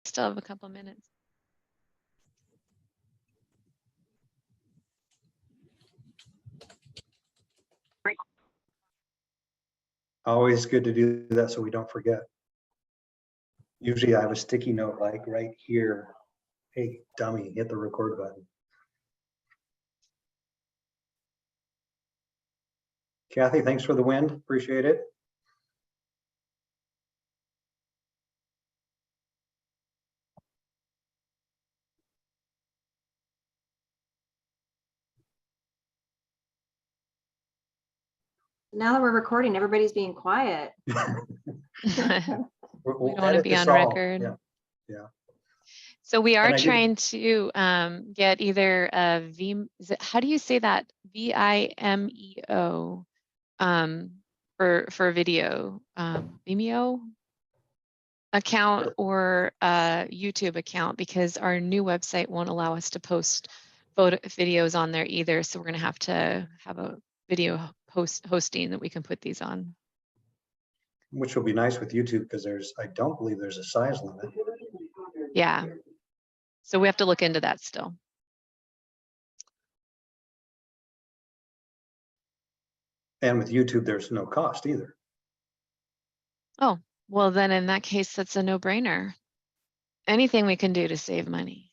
Still have a couple minutes. Always good to do that so we don't forget. Usually I have a sticky note like right here. Hey, dummy, hit the record button. Kathy, thanks for the wind. Appreciate it. Now that we're recording, everybody's being quiet. We don't want to edit be this on all. record. Yeah. So we are And I trying to get either a how do you say that? VIMEO for video, Vimeo account or a YouTube account, because our new website won't allow us to post videos on there either. So we're going to have a video hosting that we can put these on. Which will be nice with YouTube because I don't believe there's a size limit. Yeah. So we have to look into that still. And with YouTube, there's no cost either. Oh, well, then in that case, that's a no-brainer. Anything we can do to save money.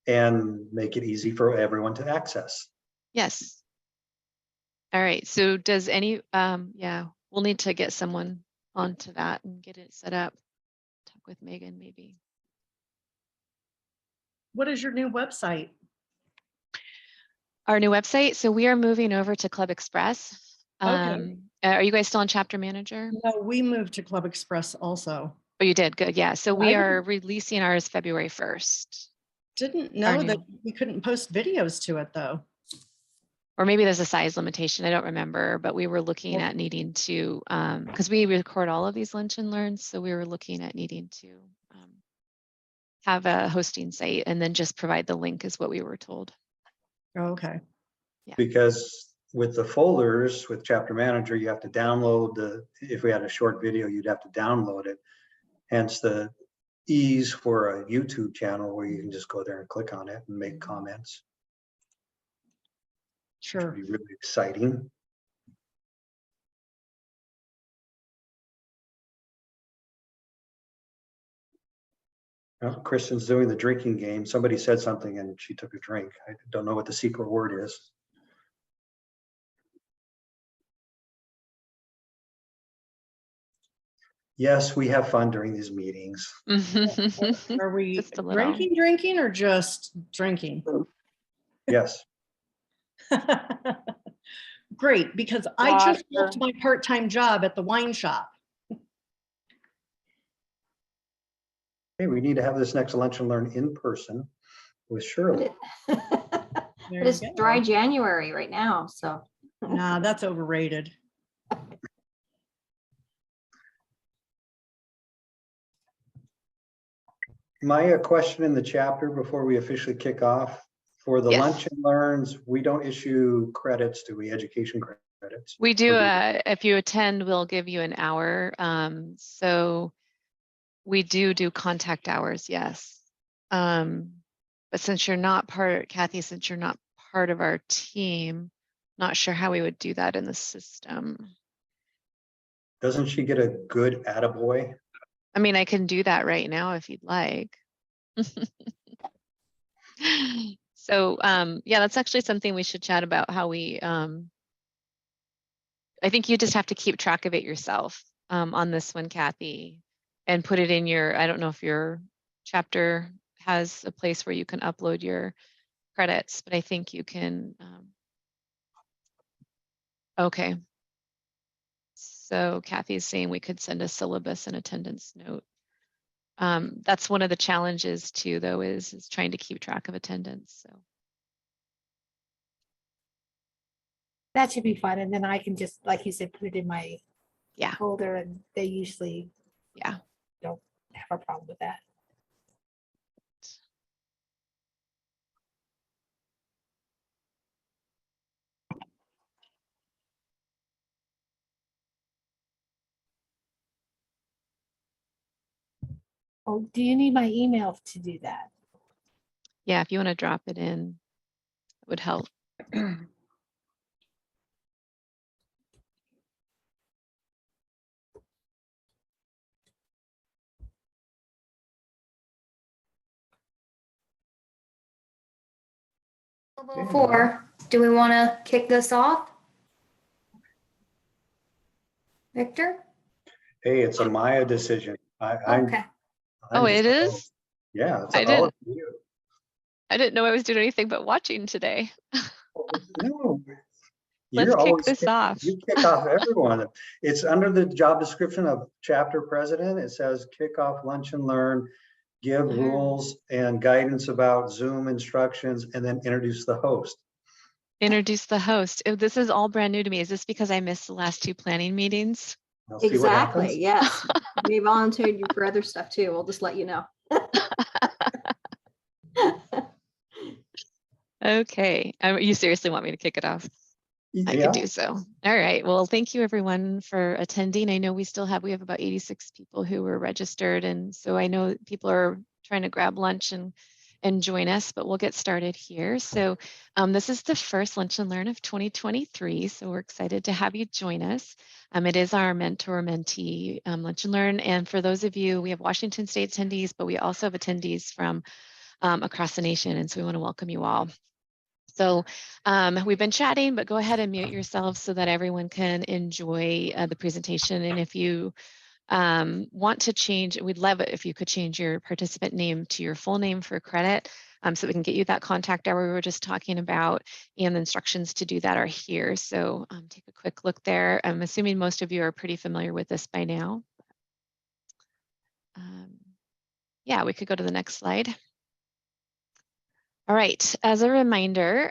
And make it easy for everyone to access. Yes. All right. So does yeah, we'll need to get someone onto that and get it set up. Talk with Megan maybe. What is your new website? Our new website. So we are moving over to Club Express. Okay. Are you guys still on Chapter Manager? No, we moved to Club Express also. Oh, you did. Good. Yeah. So Well, we I are releasing ours February 1st. Didn't know that new. we couldn't post videos to it though. Or maybe there's a size limitation. I don't remember, but we were looking at needing to, because we record all of these lunch and learns. So we were looking at needing to have a hosting site and then just provide the link is what we were told. Oh, okay. Yeah. Because with the folders, with Chapter Manager, you have to download if we had a short video, you'd have to download it. Hence the ease for a YouTube channel where you can just go there and click on it and make comments. Sure. Which would be really exciting. Well, Kristin's doing the drinking game. Somebody said something and she took a drink. I don't know what the secret word is. Yes, we have fun during these meetings. Are we Just a little. drinking or just drinking? Yes. Great, because I just left my part-time job at the wine shop. Hey, we need to have this next lunch and learn in person with Shirley. But There it's you go. dry January right now, so. Nah, that's overrated. My question in the chapter before we officially kick off, for the Yes. lunch and learns, we don't issue credits, do we? Education credits? We do, Or if you attend, we'll give you an hour. So we do contact hours, yes. But since you're not Kathy, since you're not part of our team, not sure how we would do that in the system. Doesn't she get a good attaboy? I mean, I can do that right now if you'd like. So yeah, that's actually something we should chat about, how we, I think you just have to keep track of it yourself on this one, Kathy, and put it in your, I don't know if your chapter has a place where you can upload your credits, but I think you can. Okay. So Kathy's saying we could send a syllabus and attendance note. That's one of the challenges too, though, is trying to keep track of attendance. So That should be fun. And then I can just, like you said, put it in my yeah, folder, and they usually yeah. don't have a problem with that. Oh, do you need my email to do that? Yeah, if you want to drop it in, it would help. Before, do we want to kick this off? Victor? Hey, it's a Maya decision. Okay. Oh, just it a host. is? Yeah, it's I all didn't, up to you. I didn't know I was doing anything but watching today. No, Let's you're kick always, this off. you kick off everyone. It's under the job description of chapter president. It says kick off lunch and learn, give rules and guidance about Zoom instructions, and then introduce the host. Introduce the host. Oh, this is all brand new to me. Is this because I missed the last 2 planning meetings? I'll see what happens. Exactly, yes. We volunteered you for other stuff too. We'll just let you know. Okay. You seriously want me to kick it off? I Yeah, could do so. All right. Well, thank you everyone for attending. I know we have about 86 people who were registered. And so I know people are trying to grab lunch and join us, but we'll get started here. So this is the first Lunch and Learn of 2023. So we're excited to have you join us. It is our mentor-mentee Lunch and Learn. And for those of you, we have Washington State attendees, but we also have attendees from across the nation. And so we want to welcome you all. So we've been chatting, but go ahead and mute yourselves so that everyone can enjoy the presentation. And if you want to change, we'd love it if you could change your participant name to your full name for credit so we can get you that contact hour we were just talking about, and the instructions to do that are here. So take a quick look there. I'm assuming most of you are pretty familiar with this by now. Yeah, we could go to the next slide. All right, as a reminder,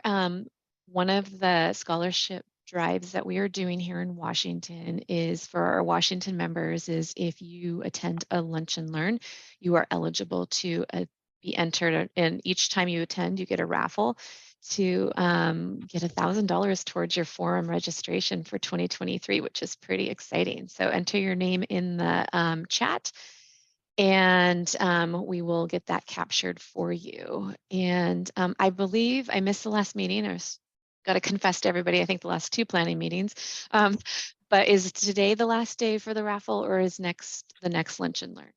one of the scholarship drives that we are doing here in Washington is for our Washington members is if you attend a lunch and learn, you are eligible to be entered, and each time you attend, you get a raffle to get $1,000 towards your forum registration for 2023, which is pretty exciting. So enter your name in the chat, and we will get that captured for you. And I believe I missed the last meeting. I got to confess to everybody, I think the last 2 planning meetings. But is today the last day for the raffle, or is the next lunch and learn?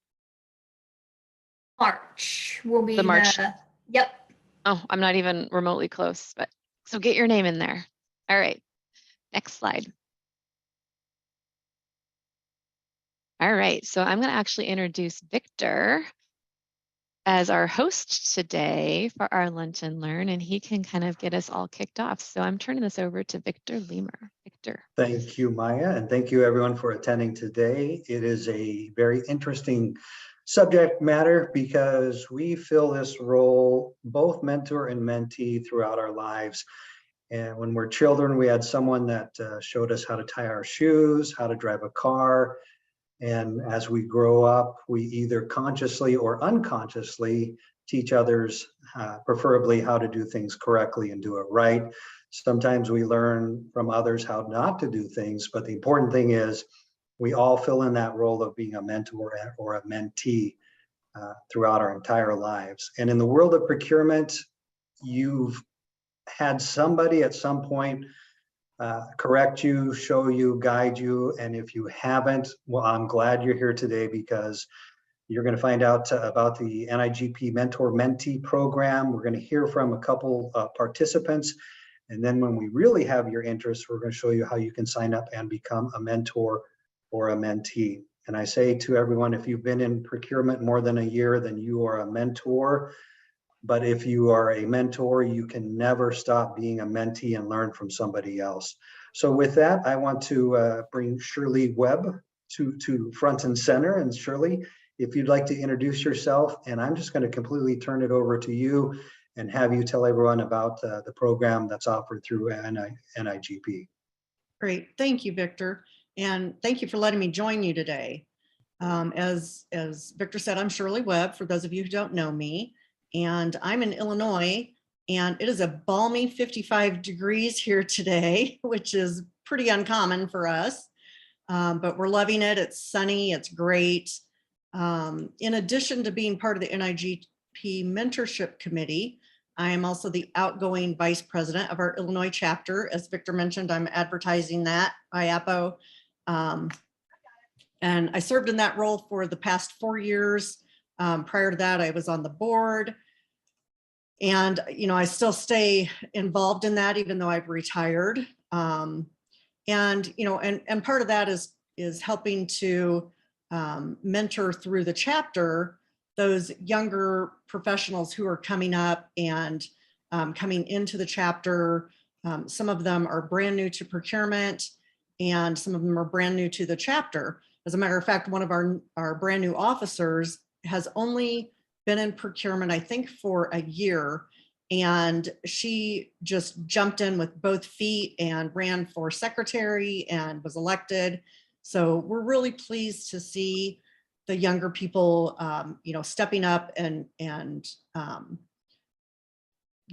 March will be The March. Yep. Oh, I'm not even remotely close, but so get your name in there. All right, next slide. All right, so I'm going to actually introduce Victor as our host today for our Lunch and Learn, and he can kind of get us all kicked off. So I'm turning this over to Victor Lemer. Victor. Thank you, Maya, and thank you everyone for attending today. It is a very interesting subject matter because we fill this role, both mentor and mentee, throughout our lives. And when we're children, we had someone that showed us how to tie our shoes, how to drive a car. And as we grow up, we either consciously or unconsciously teach others, preferably how to do things correctly and do it right. Sometimes we learn from others how not to do things, but the important thing is we all fill in that role of being a mentor or a mentee throughout our entire lives. And in the world of procurement, you've had somebody at some point correct you, show you, guide you. And if you haven't, well, I'm glad you're here today because you're going to find out about the WANIGP Mentor Mentee program. We're going to hear from a couple participants. And then when we really have your interest, we're going to show you how you can sign up and become a mentor or a mentee. And I say to everyone, if you've been in procurement more than a year, then you are a mentor. But if you are a mentor, you can never stop being a mentee and learn from somebody else. So with that, I want to bring Shirley Webb to front and center. And Shirley, if you'd like to introduce yourself, and I'm just going to completely turn it over to you and have you tell everyone about the program that's offered through WANIGP. Great. Thank you, Victor. And thank you for letting me join you today. As Victor said, I'm Shirley Webb, for those of you who don't know me. And I'm in Illinois, and it is a balmy 55 degrees here today, which is pretty uncommon for us, but we're loving it. It's sunny, it's great. In addition to being part of the NIGP Mentorship Committee, I am also the outgoing vice president of our Illinois chapter. As Victor mentioned, I'm advertising that, IAPO. And I served in that role for the past 4 years. Prior to that, I was on the board. And, I still stay involved in that, even though I've retired. And part of that is helping to mentor through the chapter those younger professionals who are coming up and coming into the chapter. Some of them are brand new to procurement, and some of them are brand new to the chapter. As a matter of fact, one of our brand new officers has only been in procurement, I think, for a year, and she just jumped in with both feet and ran for secretary and was elected. So we're really pleased to see the younger people, stepping up and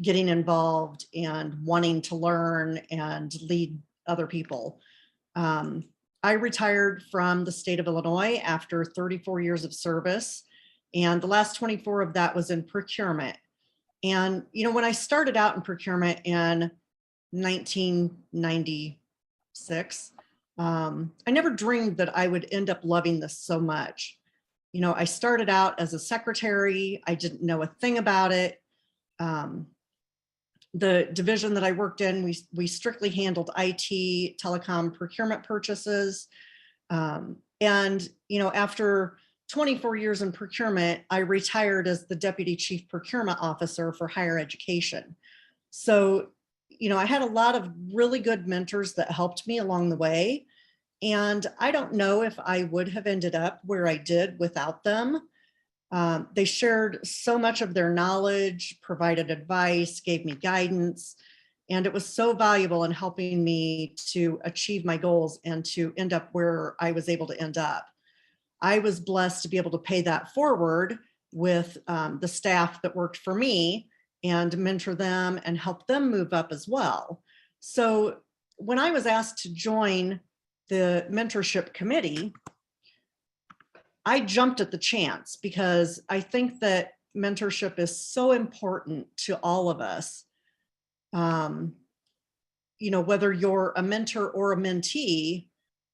getting involved and wanting to learn and lead other people. I retired from the state of Illinois after 34 years of service, and the last 24 of that was in procurement. And, when I started out in procurement in 1996, I never dreamed that I would end up loving this so much. I started out as a secretary. I didn't know a thing about it. The division that I worked in, we strictly handled IT, telecom procurement purchases. After 24 years in procurement, I retired as the Deputy Chief Procurement Officer for higher education. So, I had a lot of really good mentors that helped me along the way. And I don't know if I would have ended up where I did without them. They shared so much of their knowledge, provided advice, gave me guidance, and it was so valuable in helping me to achieve my goals and to end up where I was able to end up. I was blessed to be able to pay that forward with the staff that worked for me and mentor them and help them move up as well. So when I was asked to join the mentorship committee, I jumped at the chance because I think that mentorship is so important to all of us. Whether you're a mentor or a mentee,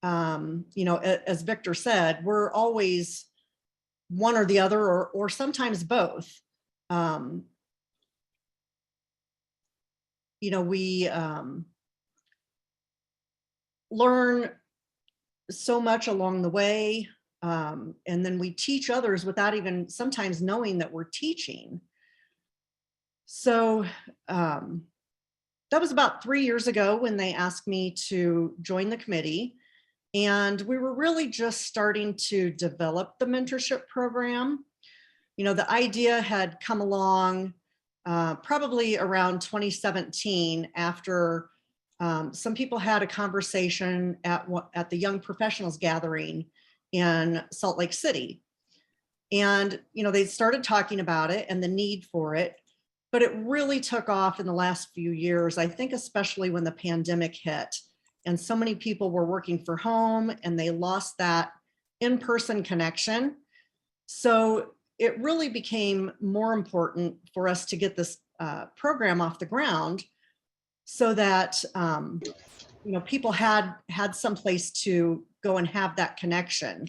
as Victor said, we're always one or the other, or sometimes both. We learn so much along the way. And then we teach others without even sometimes knowing that we're teaching. So that was about 3 years ago when they asked me to join the committee. And we were really just starting to develop the mentorship program. The idea had come along probably around 2017 after some people had a conversation at the Young Professionals Gathering in Salt Lake City. And, they started talking about it and the need for it, but it really took off in the last few years, I think, especially when the pandemic hit and so many people were working from home and they lost that in-person connection. So it really became more important for us to get this program off the ground so that, people had some place to go and have that connection,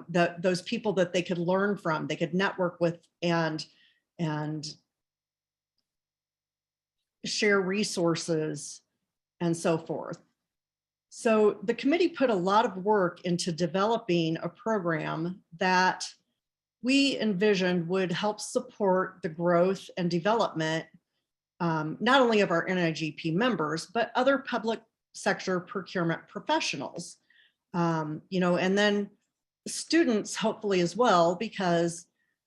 those people that they could learn from, they could network with and share resources and so forth. So the committee put a lot of work into developing a program that we envisioned would help support the growth and development, not only of our NIGP members, but other public sector procurement professionals, and then students hopefully as well, because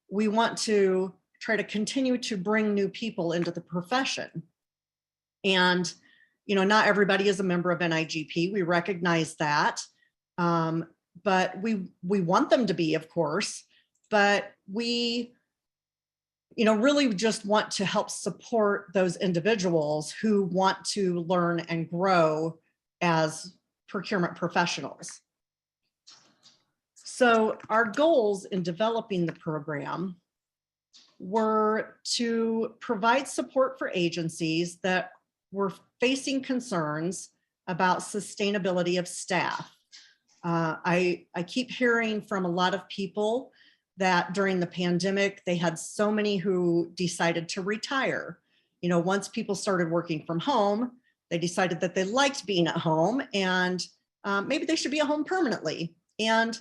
we want to try to continue to bring new people into the profession. And, not everybody is a member of NIGP. We recognize that, but we want them to be, of course, but we, really just want to help support those individuals who want to learn and grow as procurement professionals. So our goals in developing the program were to provide support for agencies that were facing concerns about sustainability of staff. I keep hearing from a lot of people that during the pandemic, they had so many who decided to retire. You know, once people started working from home, they decided that they liked being at home and maybe they should be at home permanently. And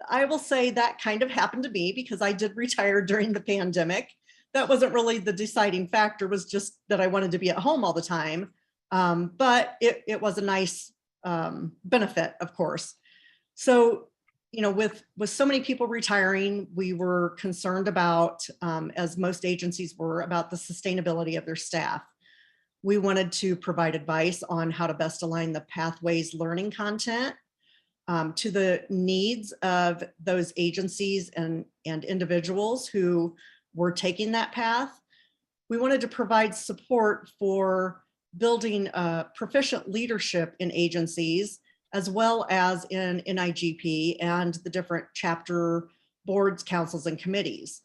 I will say that kind of happened to me because I did retire during the pandemic. That wasn't really the deciding factor, was just that I wanted to be at home all the time. But it was a nice benefit, of course. So, you know, with so many people retiring, we were concerned about, as most agencies were, about the sustainability of their staff. We wanted to provide advice on how to best align the pathways learning content to the needs of those agencies and individuals who were taking that path. We wanted to provide support for building proficient leadership in agencies, as well as in WANIGP and the different chapter boards, councils, and committees.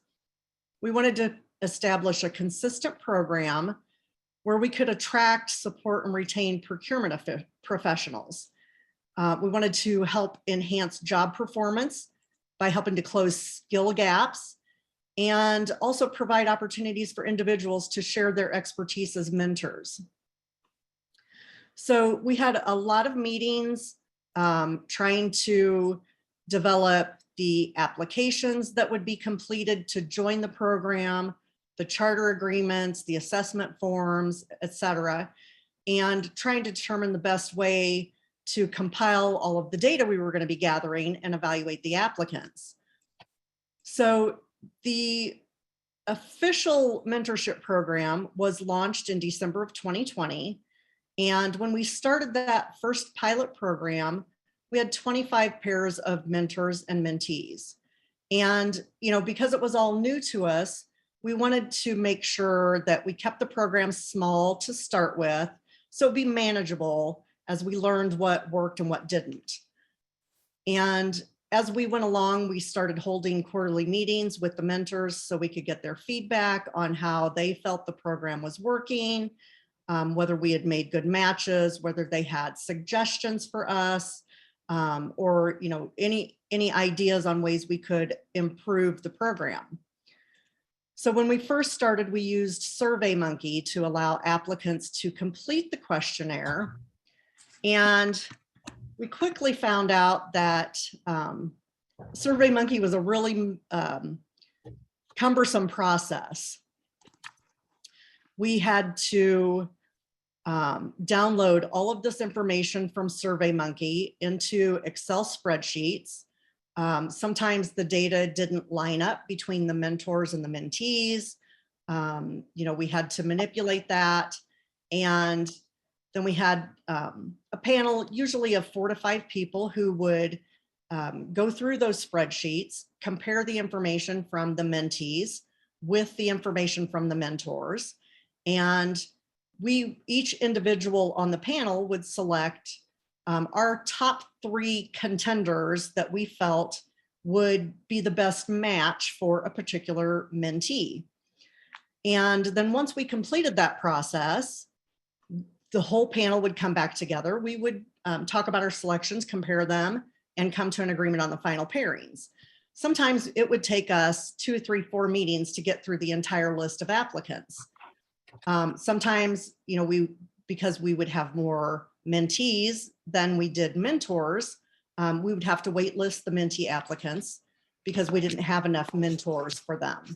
We wanted to establish a consistent program where we could attract, support, and retain procurement professionals. We wanted to help enhance job performance by helping to close skill gaps and also provide opportunities for individuals to share their expertise as mentors. So we had a lot of meetings trying to develop the applications that would be completed to join the program, the charter agreements, the assessment forms, etc., and trying to determine the best way to compile all of the data we were going to be gathering and evaluate the applicants. So the official mentorship program was launched in December of 2020. And when we started that first pilot program, we had 25 pairs of mentors and mentees. And, you know, because it was all new to us, we wanted to make sure that we kept the program small to start with, so it'd be manageable as we learned what worked and what didn't. And as we went along, we started holding quarterly meetings with the mentors so we could get their feedback on how they felt the program was working, whether we had made good matches, whether they had suggestions for us, or, you know, any ideas on ways we could improve the program. So when we first started, we used SurveyMonkey to allow applicants to complete the questionnaire. And we quickly found out that SurveyMonkey was a really cumbersome process. We had to download all of this information from SurveyMonkey into Excel spreadsheets. Sometimes the data didn't line up between the mentors and the mentees. You know, we had to manipulate that. And then we had a panel, usually of 4 to 5 people, who would go through those spreadsheets, compare the information from the mentees with the information from the mentors. And each individual on the panel would select our top 3 contenders that we felt would be the best match for a particular mentee. And then once we completed that process, the whole panel would come back together. We would talk about our selections, compare them, and come to an agreement on the final pairings. Sometimes it would take us 2, 3, 4 meetings to get through the entire list of applicants. Sometimes, you know, because we would have more mentees than we did mentors, we would have to wait list the mentee applicants because we didn't have enough mentors for them.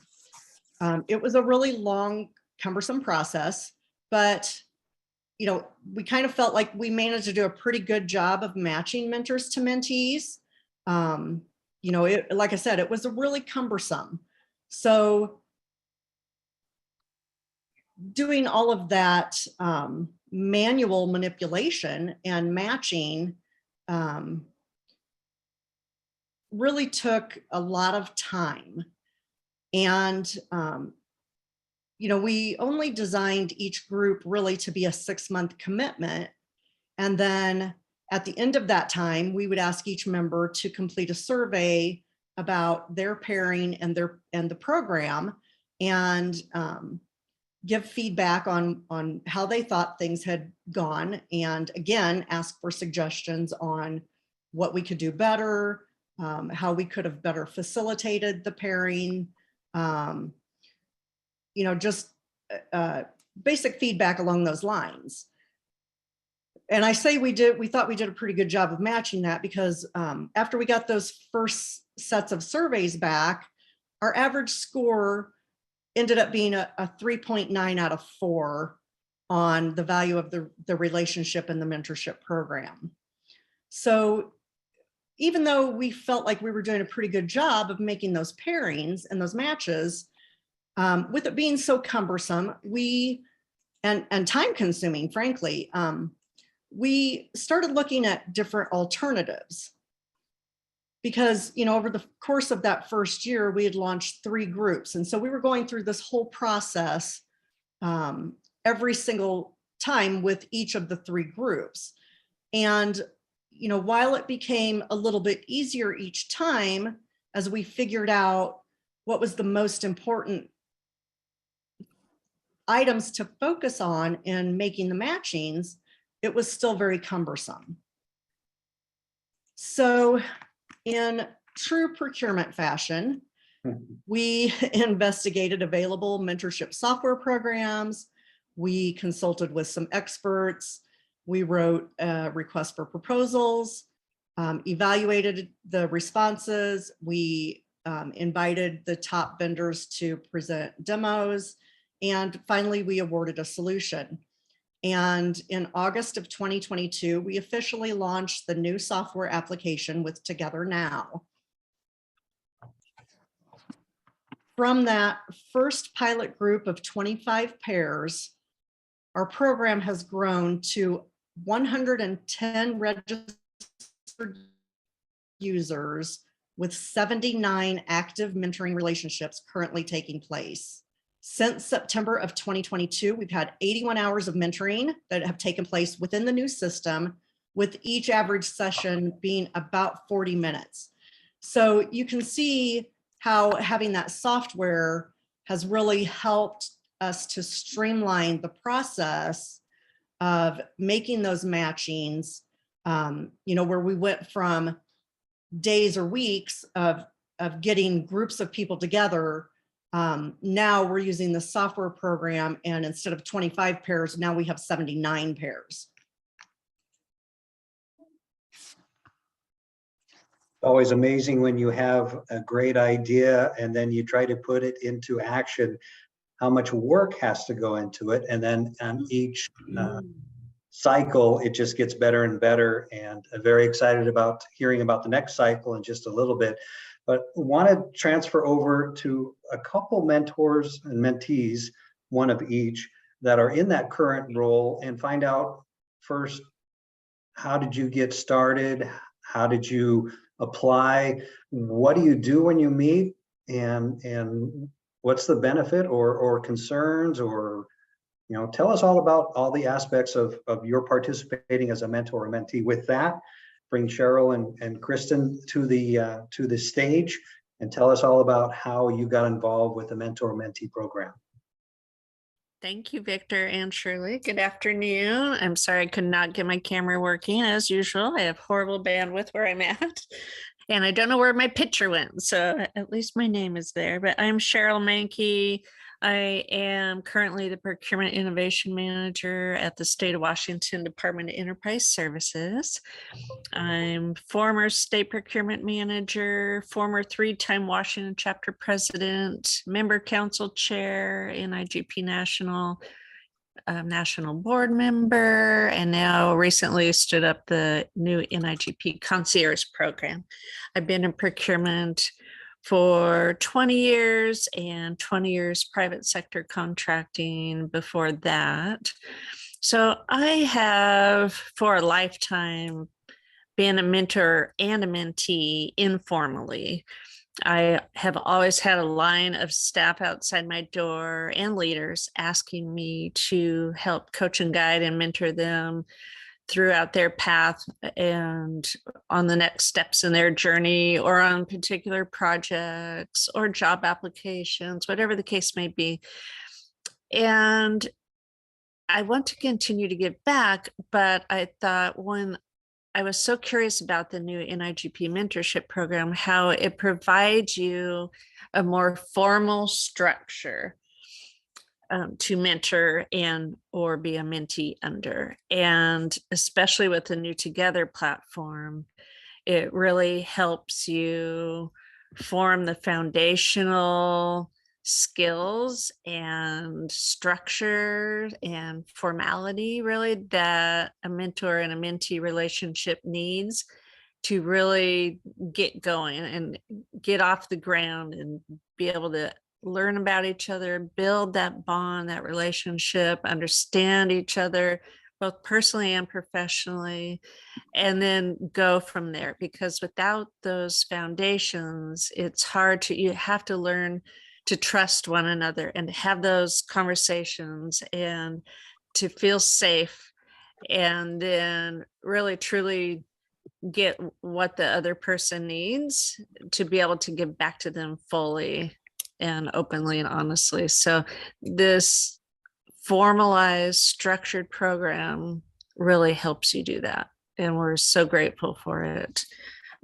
It was a really long, cumbersome process, but you know, we kind of felt like we managed to do a pretty good job of matching mentors to mentees. You know, like I said, it was really cumbersome. So doing all of that manual manipulation and matching really took a lot of time. And you know, we only designed each group really to be a 6-month commitment. And then at the end of that time, we would ask each member to complete a survey about their pairing and the program, and give feedback on how they thought things had gone, and again, ask for suggestions on what we could do better, how we could have better facilitated the pairing, just basic feedback along those lines. And I say we thought we did a pretty good job of matching that, because after we got those first sets of surveys back, our average score ended up being a 3.9 out of 4 on the value of the relationship and the mentorship program. So even though we felt like we were doing a pretty good job of making those pairings and those matches, with it being so cumbersome, and time consuming, frankly, we started looking at different alternatives, because, over the course of that first year, we had launched 3 groups. And so we were going through this whole process every single time with each of the 3 groups. And, while it became a little bit easier each time, as we figured out what was the most important items to focus on in making the matchings, it was still very cumbersome. So in true procurement fashion, we investigated available mentorship software programs. We consulted with some experts. We wrote a request for proposals, evaluated the responses. We invited the top vendors to present demos. And finally, we awarded a solution. And in August of 2022, we officially launched the new software application with Together Now. From that first pilot group of 25 pairs, our program has grown to 110 registered users with 79 active mentoring relationships currently taking place. Since September of 2022, we've had 81 hours of mentoring that have taken place within the new system, with each average session being about 40 minutes. So you can see how having that software has really helped us to streamline the process of making those matchings, where we went from days or weeks of getting groups of people together. Now we're using the software program, and instead of 25 pairs, now we have 79 pairs. Always amazing when you have a great idea and then you try to put it into action, how much work has to go into it. And then on each cycle, it just gets better and better. And I'm very excited about hearing about the next cycle in just a little bit. But want to transfer over to a couple mentors and mentees, one of each, that are in that current role, and find out first, how did you get started? How did you apply? What do you do when you meet? And what's the benefit or concerns, or, tell us all about all the aspects of your participating as a mentor or mentee. With that, bring Cheryl and Kristin to the stage and tell us all about how you got involved with the mentor-mentee program. Thank you, Victor and Shirley. Good afternoon. I'm sorry I could not get my camera working as usual. I have horrible bandwidth where I'm at, and I don't know where my picture went. So at least my name is there. But I'm Cheral Manke. I am currently the Procurement Innovation Manager at the State of Washington Department of Enterprise Services. I'm former State Procurement Manager, former 3-time Washington Chapter President, Member Council Chair, NIGP National Board Member, and now recently stood up the new NIGP Concierge Program. I've been in procurement for 20 years and 20 years private sector contracting before that. So I have, for a lifetime, been a mentor and a mentee informally. I have always had a line of staff outside my door and leaders asking me to help coach and guide and mentor them throughout their path and on the next steps in their journey, or on particular projects or job applications, whatever the case may be. And I want to continue to give back, but I thought, when I was so curious about the new NIGP mentorship program, how it provides you a more formal structure to mentor and or be a mentee under. And especially with the New Together platform, it really helps you form the foundational skills and structure and formality, really, that a mentor and a mentee relationship needs to really get going and get off the ground and be able to learn about each other, build that bond, that relationship, understand each other, both personally and professionally, and then go from there. Because without those foundations, it's hard to, you have to learn to trust one another and have those conversations and to feel safe, and then really truly get what the other person needs to be able to give back to them fully and openly and honestly. So this formalized, structured program really helps you do that. And we're so grateful for it.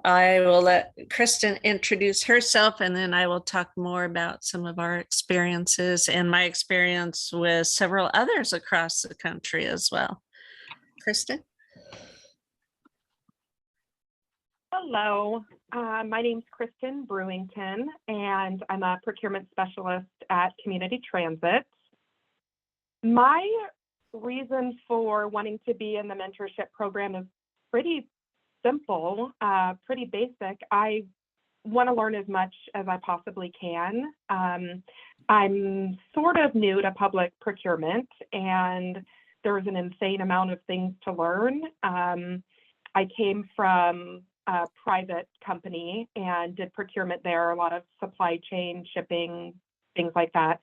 I will let Kristin introduce herself, and then I will talk more about some of our experiences and my experience with several others across the country as well. Kristin? Hello, my name's Kristin Bruington, and I'm a procurement specialist at Community Transit. My reason for wanting to be in the mentorship program is pretty simple, pretty basic. I want to learn as much as I possibly can. I'm sort of new to public procurement, and there's an insane amount of things to learn. I came from a private company and did procurement there, a lot of supply chain, shipping, things like that.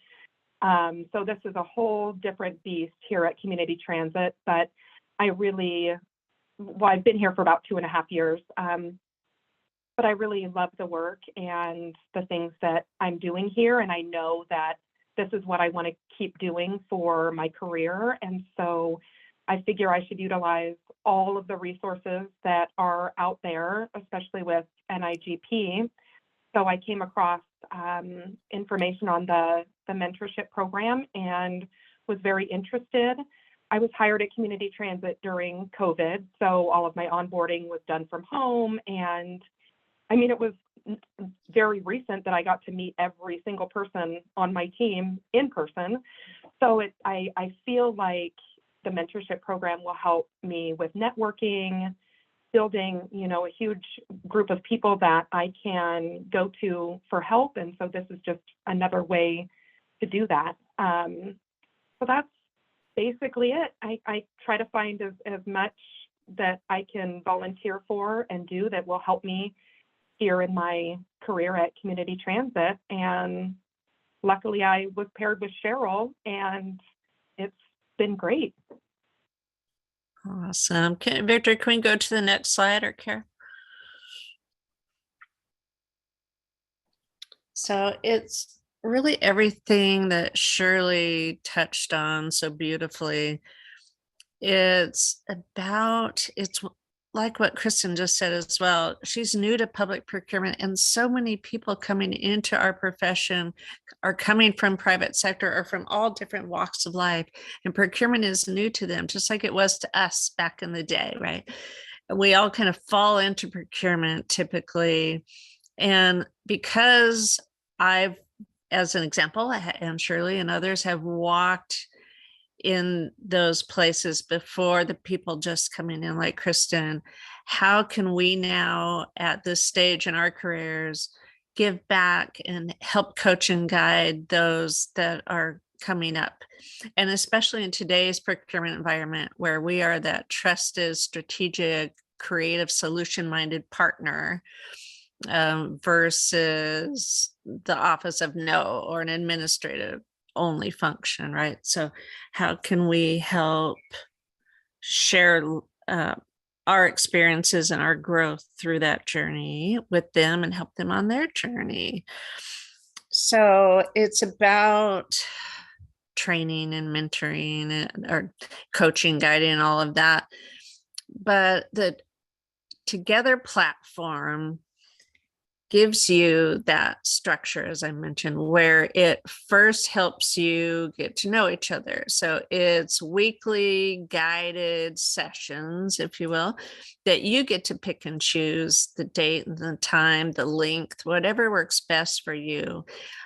So this is a whole different beast here at Community Transit, but I've been here for about 2.5 years, but I really love the work and the things that I'm doing here. And I know that this is what I want to keep doing for my career. And so I figure I should utilize all of the resources that are out there, especially with NIGP. So I came across information on the mentorship program and was very interested. I was hired at Community Transit during COVID, so all of my onboarding was done from home. And I mean, it was very recent that I got to meet every single person on my team in person. So I feel like the mentorship program will help me with networking, building, a huge group of people that I can go to for help. And so this is just another way to do that. So that's basically it. I try to find as much that I can volunteer for and do that will help me here in my career at Community Transit. And luckily I was paired with Cheral, and it's been great. Awesome. Victor, can we go to the next slide, or Kara? So it's really everything that Shirley touched on so beautifully. It's like what Kristin just said as well. She's new to public procurement, and so many people coming into our profession are coming from private sector or from all different walks of life, and procurement is new to them, just like it was to us back in the day, right? We all kind of fall into procurement typically. And because as an example, and Shirley and others have walked in those places before, the people just coming in like Kristin, how can we now at this stage in our careers give back and help coach and guide those that are coming up? And especially in today's procurement environment, where we are that trusted, strategic, creative, solution-minded partner versus the office of no, or an administrative only function, right? So how can we help share our experiences and our growth through that journey with them and help them on their journey. So it's about training and mentoring and or coaching, guiding, all of that. But the Together platform gives you that structure, as I mentioned, where it first helps you get to know each other. So it's weekly guided sessions, if you will, that you get to pick and choose the date and the time, the length, whatever works best for you.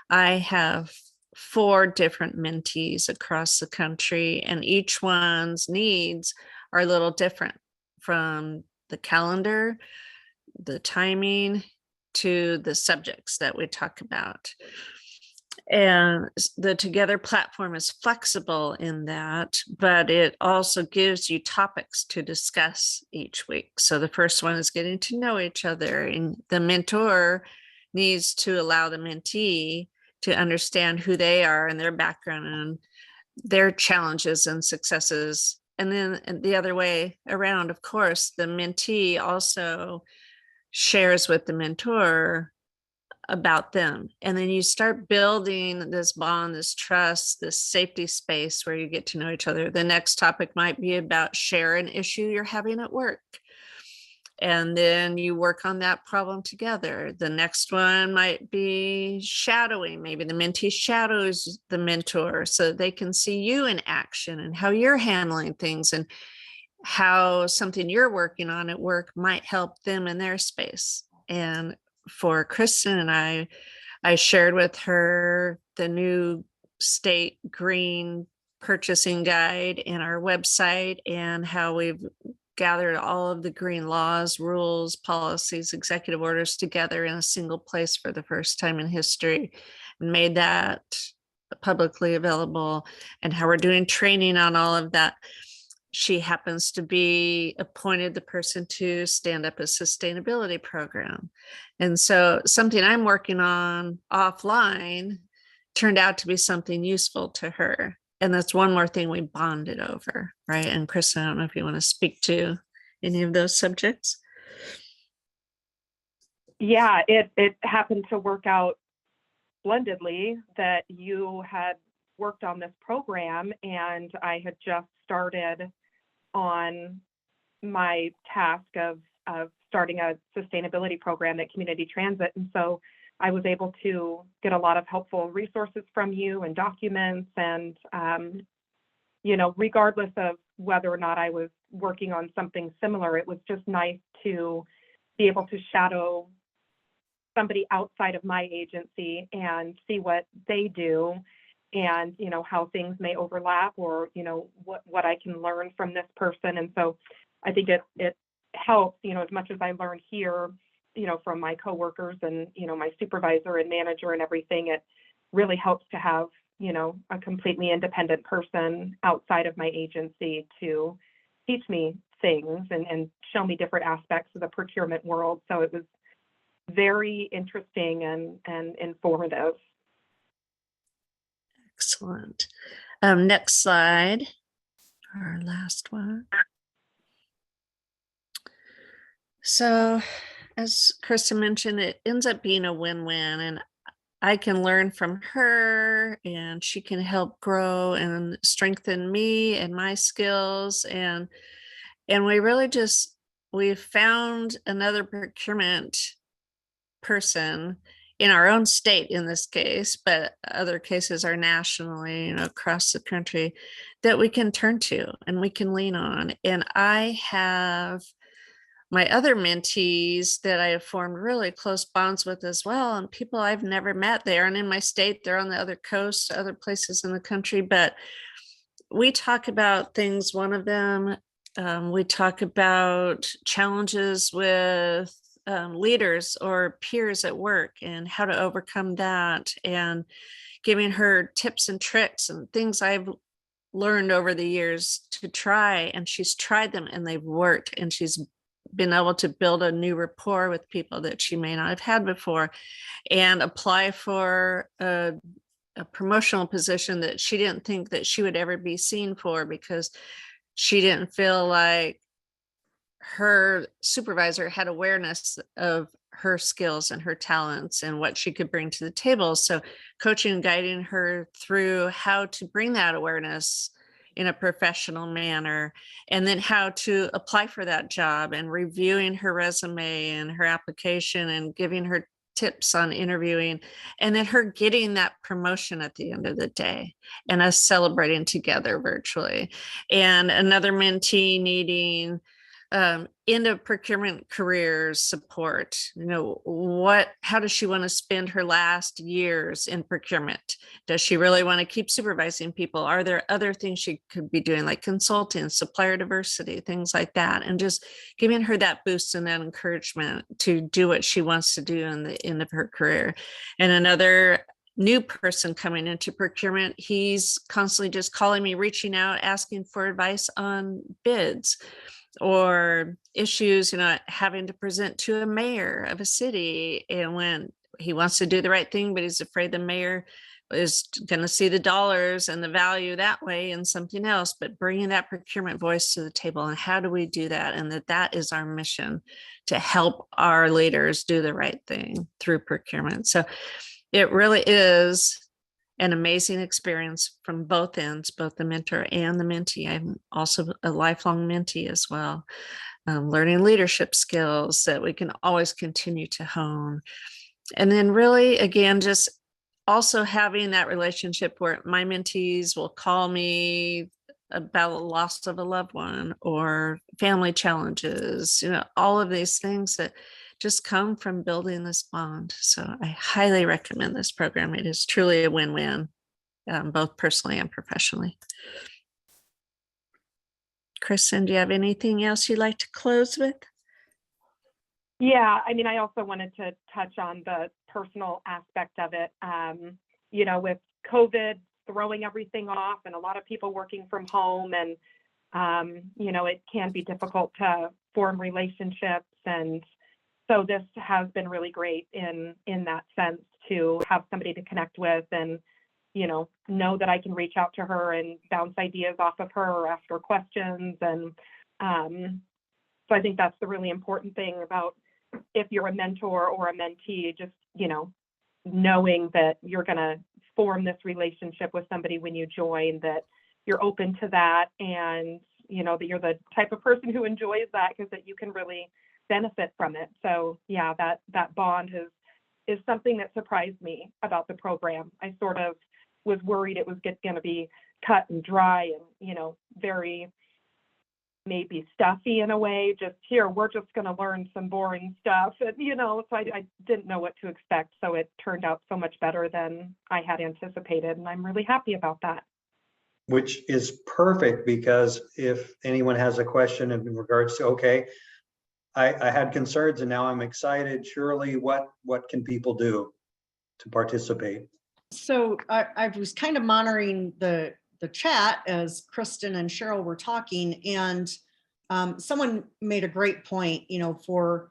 I have 4 different mentees across the country, and each one's needs are a little different, from the calendar, the timing, to the subjects that we talk about. And the Together platform is flexible in that, but it also gives you topics to discuss each week. So the first one is getting to know each other, and the mentor needs to allow the mentee to understand who they are and their background and their challenges and successes. And then the other way around, of course, the mentee also shares with the mentor about them. And then you start building this bond, this trust, this safety space where you get to know each other. The next topic might be about share an issue you're having at work. And then you work on that problem together. The next one might be shadowing. Maybe the mentee shadows the mentor so they can see you in action and how you're handling things, and how something you're working on at work might help them in their space. And for Kristin and I shared with her the new state green purchasing guide in our website, and how we've gathered all of the green laws, rules, policies, executive orders together in a single place for the first time in history, and made that publicly available, and how we're doing training on all of that. She happens to be appointed the person to stand up a sustainability program. And so something I'm working on offline turned out to be something useful to her. And that's one more thing we bonded over, right? And Kristin, I don't know if you want to speak to any of those subjects. Yeah, it happened to work out splendidly that you had worked on this program, and I had just started on my task of starting a sustainability program at Community Transit. And so I was able to get a lot of helpful resources from you and documents, and regardless of whether or not I was working on something similar, it was just nice to be able to shadow somebody outside of my agency and see what they do, and how things may overlap, or what I can learn from this person. And so I think it helps, as much as I learn here, from my coworkers and my supervisor and manager and everything, it really helps to have a completely independent person outside of my agency to teach me things and show me different aspects of the procurement world. So it was very interesting and informative. Excellent. Next slide, our last one. So as Kristin mentioned, it ends up being a win-win, and I can learn from her, and she can help grow and strengthen me and my skills. And we've found another procurement person in our own state in this case, but other cases are nationally, across the country, that we can turn to and we can lean on. And I have my other mentees that I have formed really close bonds with as well, and people I've never met. They aren't in my state, they're on the other coast, other places in the country, but we talk about things. One of them, we talk about challenges with leaders or peers at work and how to overcome that, and giving her tips and tricks and things I've learned over the years to try, and she's tried them and they've worked, and she's been able to build a new rapport with people that she may not have had before, and apply for a promotional position that she didn't think that she would ever be seen for, because she didn't feel like her supervisor had awareness of her skills and her talents and what she could bring to the table. So coaching and guiding her through how to bring that awareness in a professional manner, and then how to apply for that job, and reviewing her resume and her application and giving her tips on interviewing, and then her getting that promotion at the end of the day, and us celebrating together virtually. And another mentee needing end of procurement careers support. How does she want to spend her last years in procurement? Does she really want to keep supervising people? Are there other things she could be doing, like consulting, supplier diversity, things like that? And just giving her that boost and that encouragement to do what she wants to do in the end of her career. And another new person coming into procurement, he's constantly just calling me, reaching out, asking for advice on bids or issues, having to present to a mayor of a city. And when he wants to do the right thing, but he's afraid the mayor is going to see the dollars and the value that way in something else, but bringing that procurement voice to the table. And how do we do that? And that is our mission, to help our leaders do the right thing through procurement. So it really is an amazing experience from both ends, both the mentor and the mentee. I'm also a lifelong mentee as well, learning leadership skills that we can always continue to hone. And then really, again, just also having that relationship where my mentees will call me about the loss of a loved one or family challenges, all of these things that just come from building this bond. So I highly recommend this program. It is truly a win-win, both personally and professionally. Kristin, do you have anything else you'd like to close with? Yeah, I also wanted to touch on the personal aspect of it. With COVID throwing everything off and a lot of people working from home, and it can be difficult to form relationships. And so this has been really great in that sense, to have somebody to connect with and, know that I can reach out to her and bounce ideas off of her or ask her questions. And so I think that's the really important thing about, if you're a mentor or a mentee, just, knowing that you're going to form this relationship with somebody when you join, that you're open to that, and, that you're the type of person who enjoys that, because that you can really benefit from it. So yeah, that bond is something that surprised me about the program. I sort of was worried it was going to be cut and dry and, very maybe stuffy in a way, just here, we're just going to learn some boring stuff. And, so I didn't know what to expect. So it turned out so much better than I had anticipated. And I'm really happy about that. Which is perfect, because if anyone has a question in regards to, okay, I had concerns and now I'm excited, Shirley, what can people do to participate? So I was kind of monitoring the chat as Kristin and Cheryl were talking, and someone made a great point, for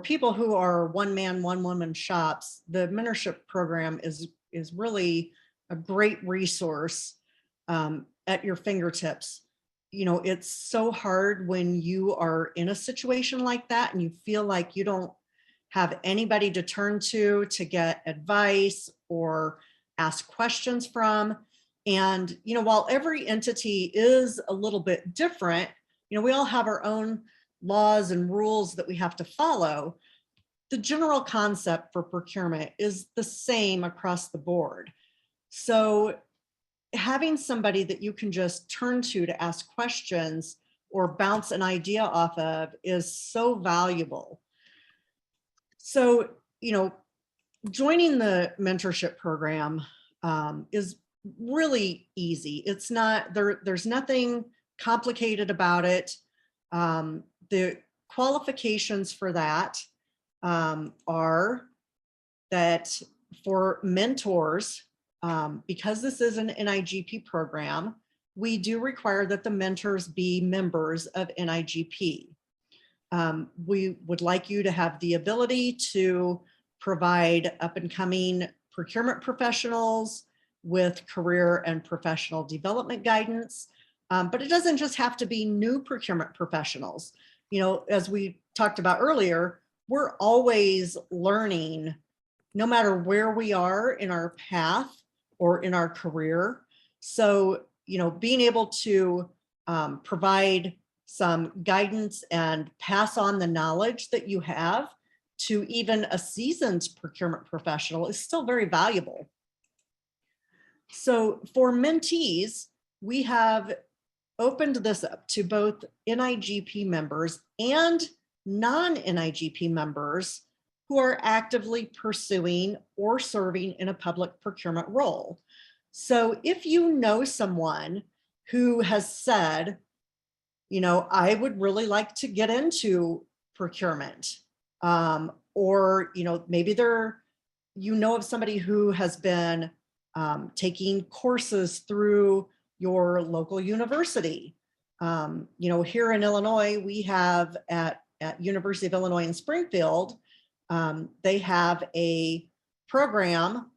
people who are one man, one woman shops, the mentorship program is really a great resource at your fingertips. It's so hard when you are in a situation like that and you feel like you don't have anybody to turn to get advice or ask questions from. And, while every entity is a little bit different, we all have our own laws and rules that we have to follow. The general concept for procurement is the same across the board. So having somebody that you can just turn to ask questions or bounce an idea off of is so valuable. So, joining the mentorship program is really easy. It's not there's nothing complicated about it. The qualifications for that are that for mentors, because this is an NIGP program, we do require that the mentors be members of NIGP. We would like you to have the ability to provide up and coming procurement professionals with career and professional development guidance. But it doesn't just have to be new procurement professionals. you know, as we talked about earlier, we're always learning no matter where we are in our path or in our career. So, you know, being able to provide some guidance and pass on the knowledge that you have to even a seasoned procurement professional is still very valuable. So for mentees, we have opened this up to both NIGP members and non-NIGP members who are actively pursuing or serving in a public procurement role. So if you know someone who has said, you know, I would really like to get into procurement, or, you know, maybe you know of somebody who has been taking courses through your local university. You know, here in Illinois, we have at University of Illinois in Springfield, they have a program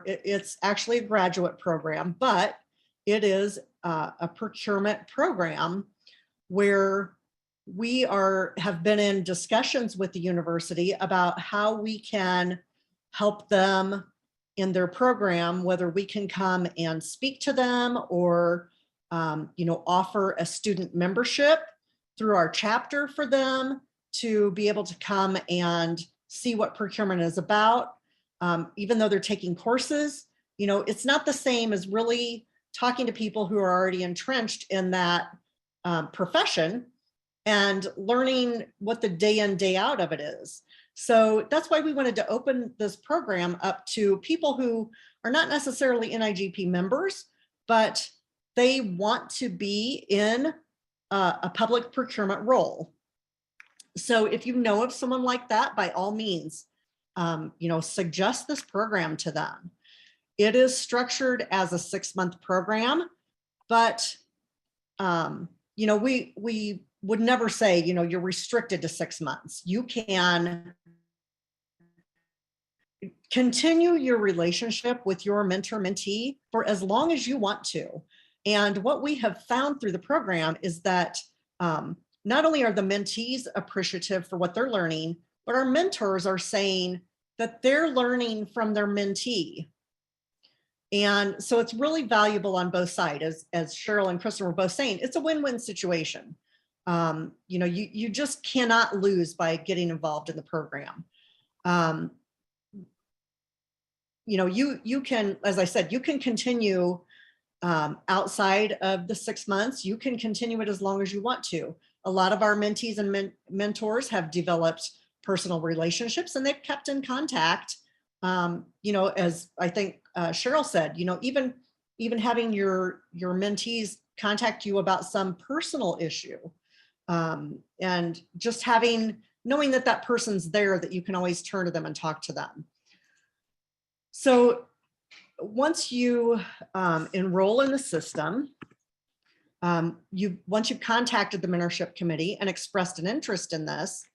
it's actually a graduate program, but it is a procurement program where we have been in discussions with the university about how we can help them in their program, whether we can come and speak to them or, you know, offer a student membership through our chapter for them to be able to come and see what procurement is about. Even though they're taking courses, you know, it's not the same as really talking to people who are already entrenched in that profession and learning what the day in, day out of it is. So that's why we wanted to open this program up to people who are not necessarily NIGP members, but they want to be in a public procurement role. So if you know of someone like that, by all means, you know, suggest this program to them. It is structured as a 6-month program, but, you know, we would never say, you know, you're restricted to 6 months. You can continue your relationship with your mentor-mentee for as long as you want to. And what we have found through the program is that not only are the mentees appreciative for what they're learning, but our mentors are saying that they're learning from their mentee. And so it's really valuable on both sides. As Cheryl and Kristin were both saying, it's a win-win situation. You know, you just cannot lose by getting involved in the program. You know, you can, as I said, you can continue outside of the 6 months. You can continue it as long as you want to. A lot of our mentees and mentors have developed personal relationships and they've kept in contact. You know, as I think Cheryl said, you know, even having your mentees contact you about some personal issue, and just knowing that that person's there, that you can always turn to them and talk to them. So once you enroll in the system, once you've contacted the mentorship committee and expressed an interest in this,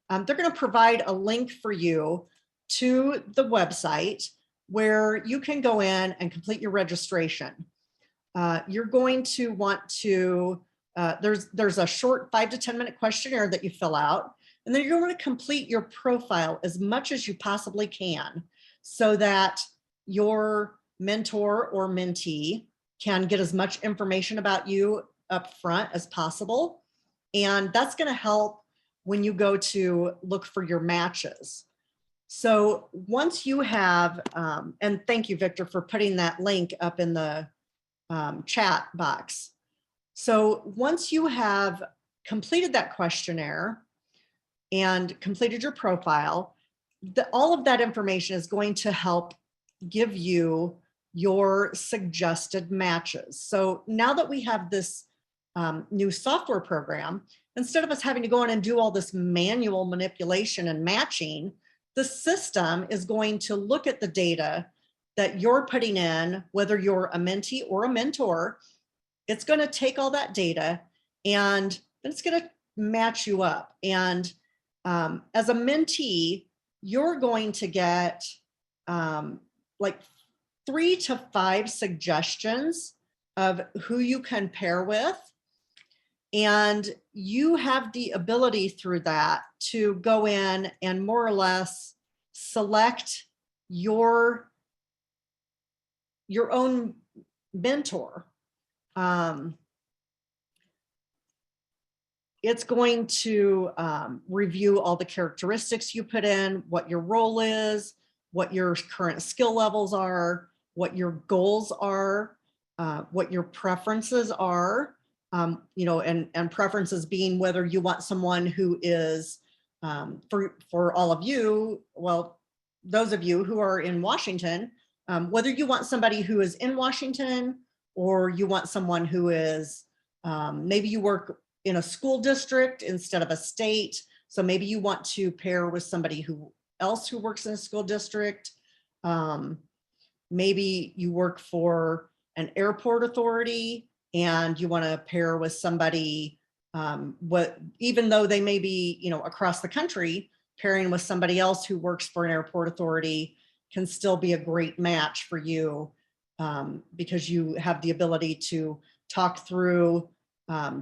they're going to provide a link for you to the website where you can go in and complete your registration. You're going to want to, there's a short 5 to 10 minute questionnaire that you fill out, and then you're going to complete your profile as much as you possibly can so that your mentor or mentee can get as much information about you up front as possible. And that's going to help when you go to look for your matches. So once you have, and thank you, Victor, for putting that link up in the chat box. So once you have completed that questionnaire and completed your profile, all of that information is going to help give you your suggested matches. So now that we have this new software program, instead of us having to go in and do all this manual manipulation and matching, the system is going to look at the data that you're putting in, whether you're a mentee or a mentor. It's going to take all that data and it's going to match you up. And as a mentee, you're going to get like 3 to 5 suggestions of who you can pair with. And you have the ability through that to go in and more or less select your own mentor. It's going to review all the characteristics you put in, what your role is, what your current skill levels are, what your goals are, what your preferences are, you know, and preferences being whether you want someone who is, for all of you, well, those of you who are in Washington, whether you want somebody who is in Washington or you want someone who is, maybe you work in a school district instead of a state. So maybe you want to pair with somebody else who works in a school district. Maybe you work for an airport authority and you want to pair with somebody, even though they may be, you know, across the country, pairing with somebody else who works for an airport authority can still be a great match for you, because you have the ability to talk through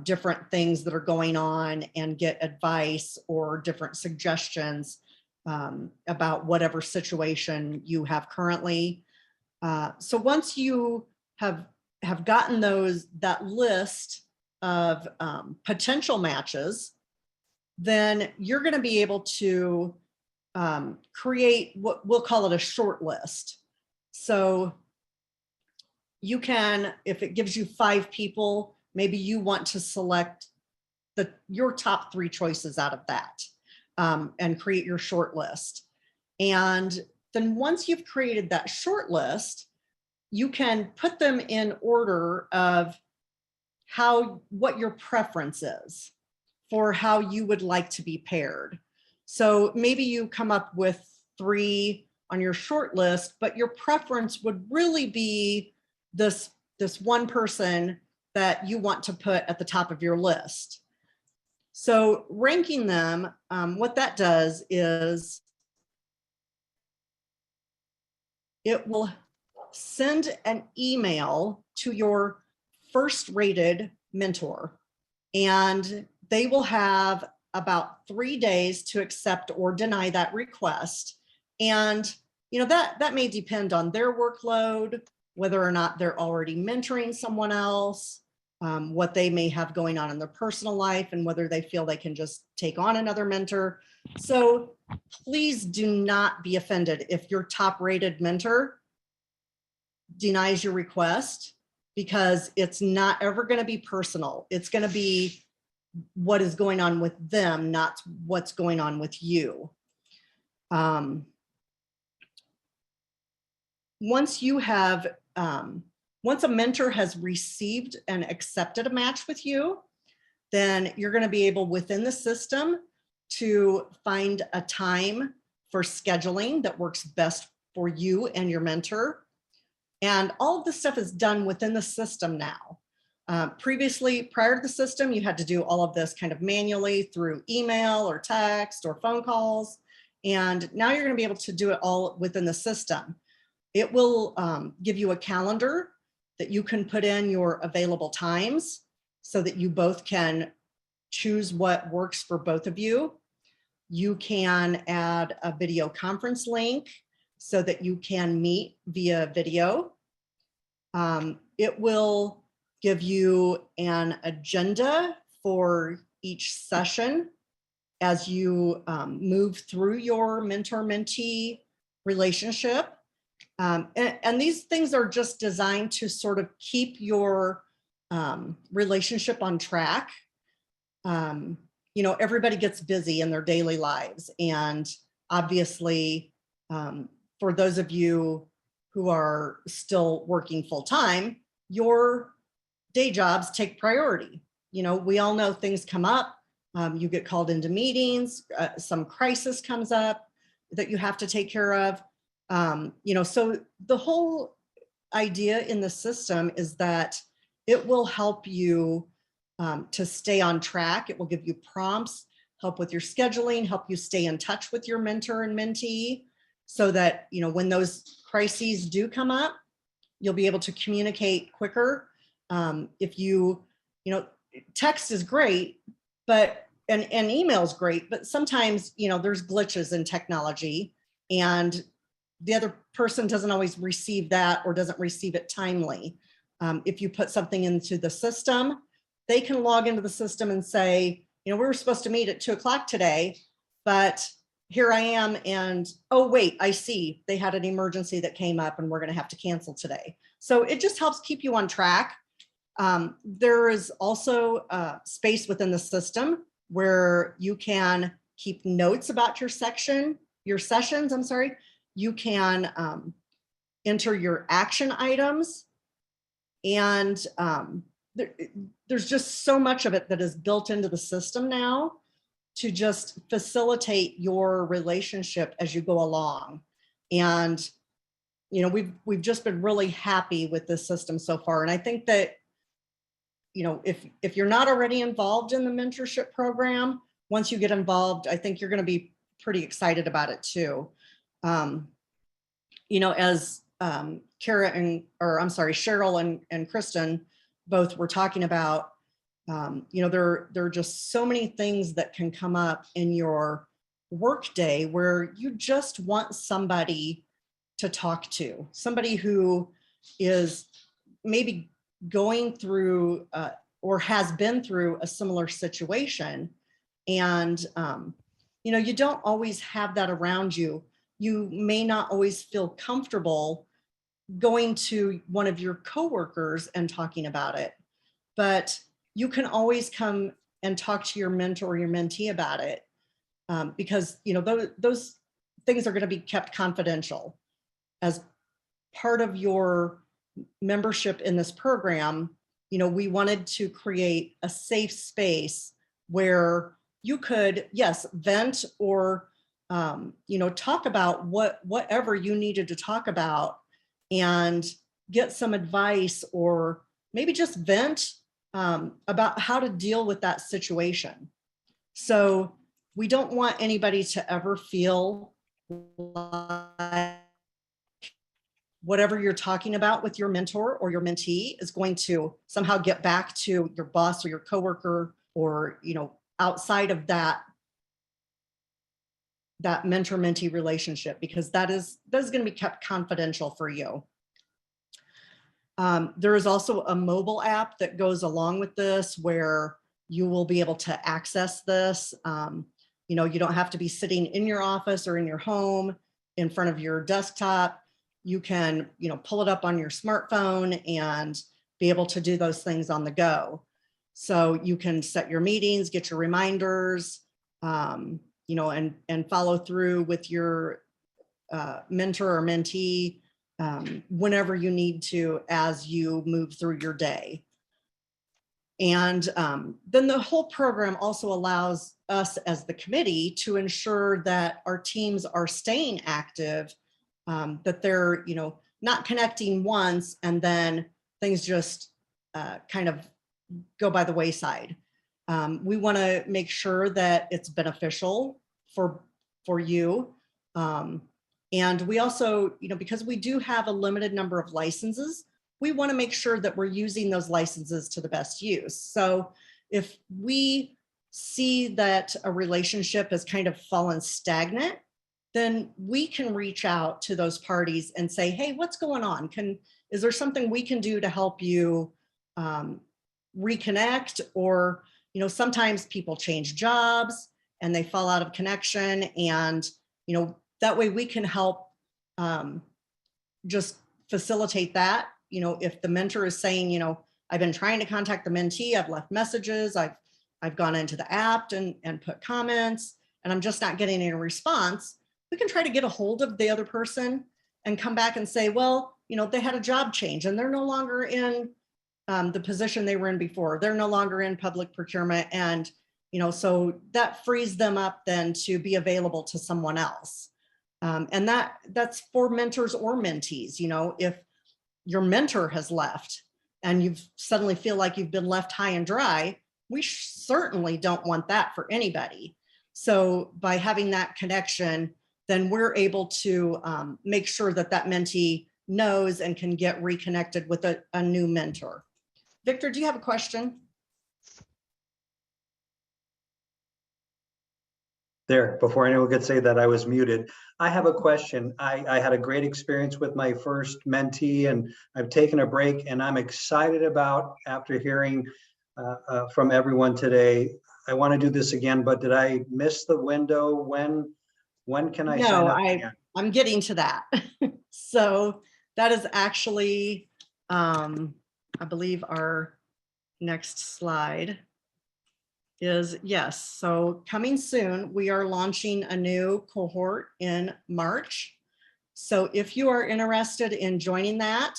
different things that are going on and get advice or different suggestions about whatever situation you have currently. So once you have gotten that list of potential matches, then you're going to be able to create what we'll call it a short list. So you can, if it gives you 5 people, maybe you want to select your top 3 choices out of that and create your short list. And then once you've created that short list, you can put them in order of what your preference is for how you would like to be paired. So maybe you come up with 3 on your short list, but your preference would really be this one person that you want to put at the top of your list. So ranking them, what that does is it will send an email to your first rated mentor, and they will have about 3 days to accept or deny that request. And you know, that may depend on their workload, whether or not they're already mentoring someone else, what they may have going on in their personal life, and whether they feel they can just take on another mentor. So please do not be offended if your top rated mentor denies your request, because it's not ever going to be personal. It's going to be what is going on with them, not what's going on with you. Once a mentor has received and accepted a match with you, then you're going to be able within the system to find a time for scheduling that works best for you and your mentor. And all of this stuff is done within the system now. Previously, prior to the system, you had to do all of this kind of manually through email or text or phone calls. And now you're going to be able to do it all within the system. It will give you a calendar that you can put in your available times so that you both can choose what works for both of you. You can add a video conference link so that you can meet via video. It will give you an agenda for each session as you move through your mentor-mentee relationship. And these things are just designed to sort of keep your relationship on track. You know, everybody gets busy in their daily lives. And obviously, for those of you who are still working full time, your day jobs take priority. You know, we all know things come up. You get called into meetings, some crisis comes up that you have to take care of. You know, so the whole idea in the system is that it will help you to stay on track. It will give you prompts, help with your scheduling, help you stay in touch with your mentor and mentee, so that, you know, when those crises do come up, you'll be able to communicate quicker. If you know, text is great, but and email is great, but sometimes, you know, there's glitches in technology and the other person doesn't always receive that or doesn't receive it timely. If you put something into the system, they can log into the system and say, you know, we were supposed to meet at 2 o'clock today, but here I am. And oh, wait, I see they had an emergency that came up and we're going to have to cancel today. So it just helps keep you on track. There is also space within the system where you can keep notes about your sessions, I'm sorry. You can enter your action items, and there's just so much of it that is built into the system now to just facilitate your relationship as you go along. And, you know, we've just been really happy with this system so far. And I think that, you know, if you're not already involved in the mentorship program, once you get involved, I think you're going to be pretty excited about it too. You know, as Cheryl and Kristin both were talking about, you know, there are just so many things that can come up in your workday where you just want somebody to talk to, somebody who is maybe going through or has been through a similar situation. And, you know, you don't always have that around you. You may not always feel comfortable going to one of your coworkers and talking about it, but you can always come and talk to your mentor or your mentee about it, because, you know, those things are going to be kept confidential. As part of your membership in this program, you know, we wanted to create a safe space where you could, yes, vent or, you know, talk about whatever you needed to talk about and get some advice, or maybe just vent about how to deal with that situation. So we don't want anybody to ever feel like whatever you're talking about with your mentor or your mentee is going to somehow get back to your boss or your coworker, or, you know, outside of that mentor-mentee relationship, because that is going to be kept confidential for you. There is also a mobile app that goes along with this where you will be able to access this. You know, you don't have to be sitting in your office or in your home in front of your desktop. You can, you know, pull it up on your smartphone and be able to do those things on the go. So you can set your meetings, get your reminders, you know, and follow through with your mentor or mentee whenever you need to as you move through your day. And then the whole program also allows us as the committee to ensure that our teams are staying active, that they're, you know, not connecting once and then things just kind of go by the wayside. We want to make sure that it's beneficial for you. And we also, you know, because we do have a limited number of licenses, we want to make sure that we're using those licenses to the best use. So if we see that a relationship has kind of fallen stagnant, then we can reach out to those parties and say, hey, what's going on? Is there something we can do to help you reconnect? Or, you know, sometimes people change jobs and they fall out of connection, and, you know, that way we can help just facilitate that. You know, if the mentor is saying, you know, I've been trying to contact the mentee, I've left messages, I've gone into the app and put comments, and I'm just not getting any response, we can try to get a hold of the other person and come back and say, well, you know, they had a job change and they're no longer in the position they were in before. They're no longer in public procurement. And, you know, so that frees them up then to be available to someone else. And that's for mentors or mentees. You know, if your mentor has left and you suddenly feel like you've been left high and dry, we certainly don't want that for anybody. So by having that connection, then we're able to make sure that that mentee knows and can get reconnected with a new mentor. Victor, do you have a question? There, before anyone could say that I was muted, I have a question. I had a great experience with my first mentee, and I've taken a break, and I'm excited about, after hearing from everyone today, I want to do this again, but did I miss the window? When can I sign No, up again? I'm getting to that. So that is actually, I believe our next slide is, yes. So coming soon, we are launching a new cohort in March. So if you are interested in joining that,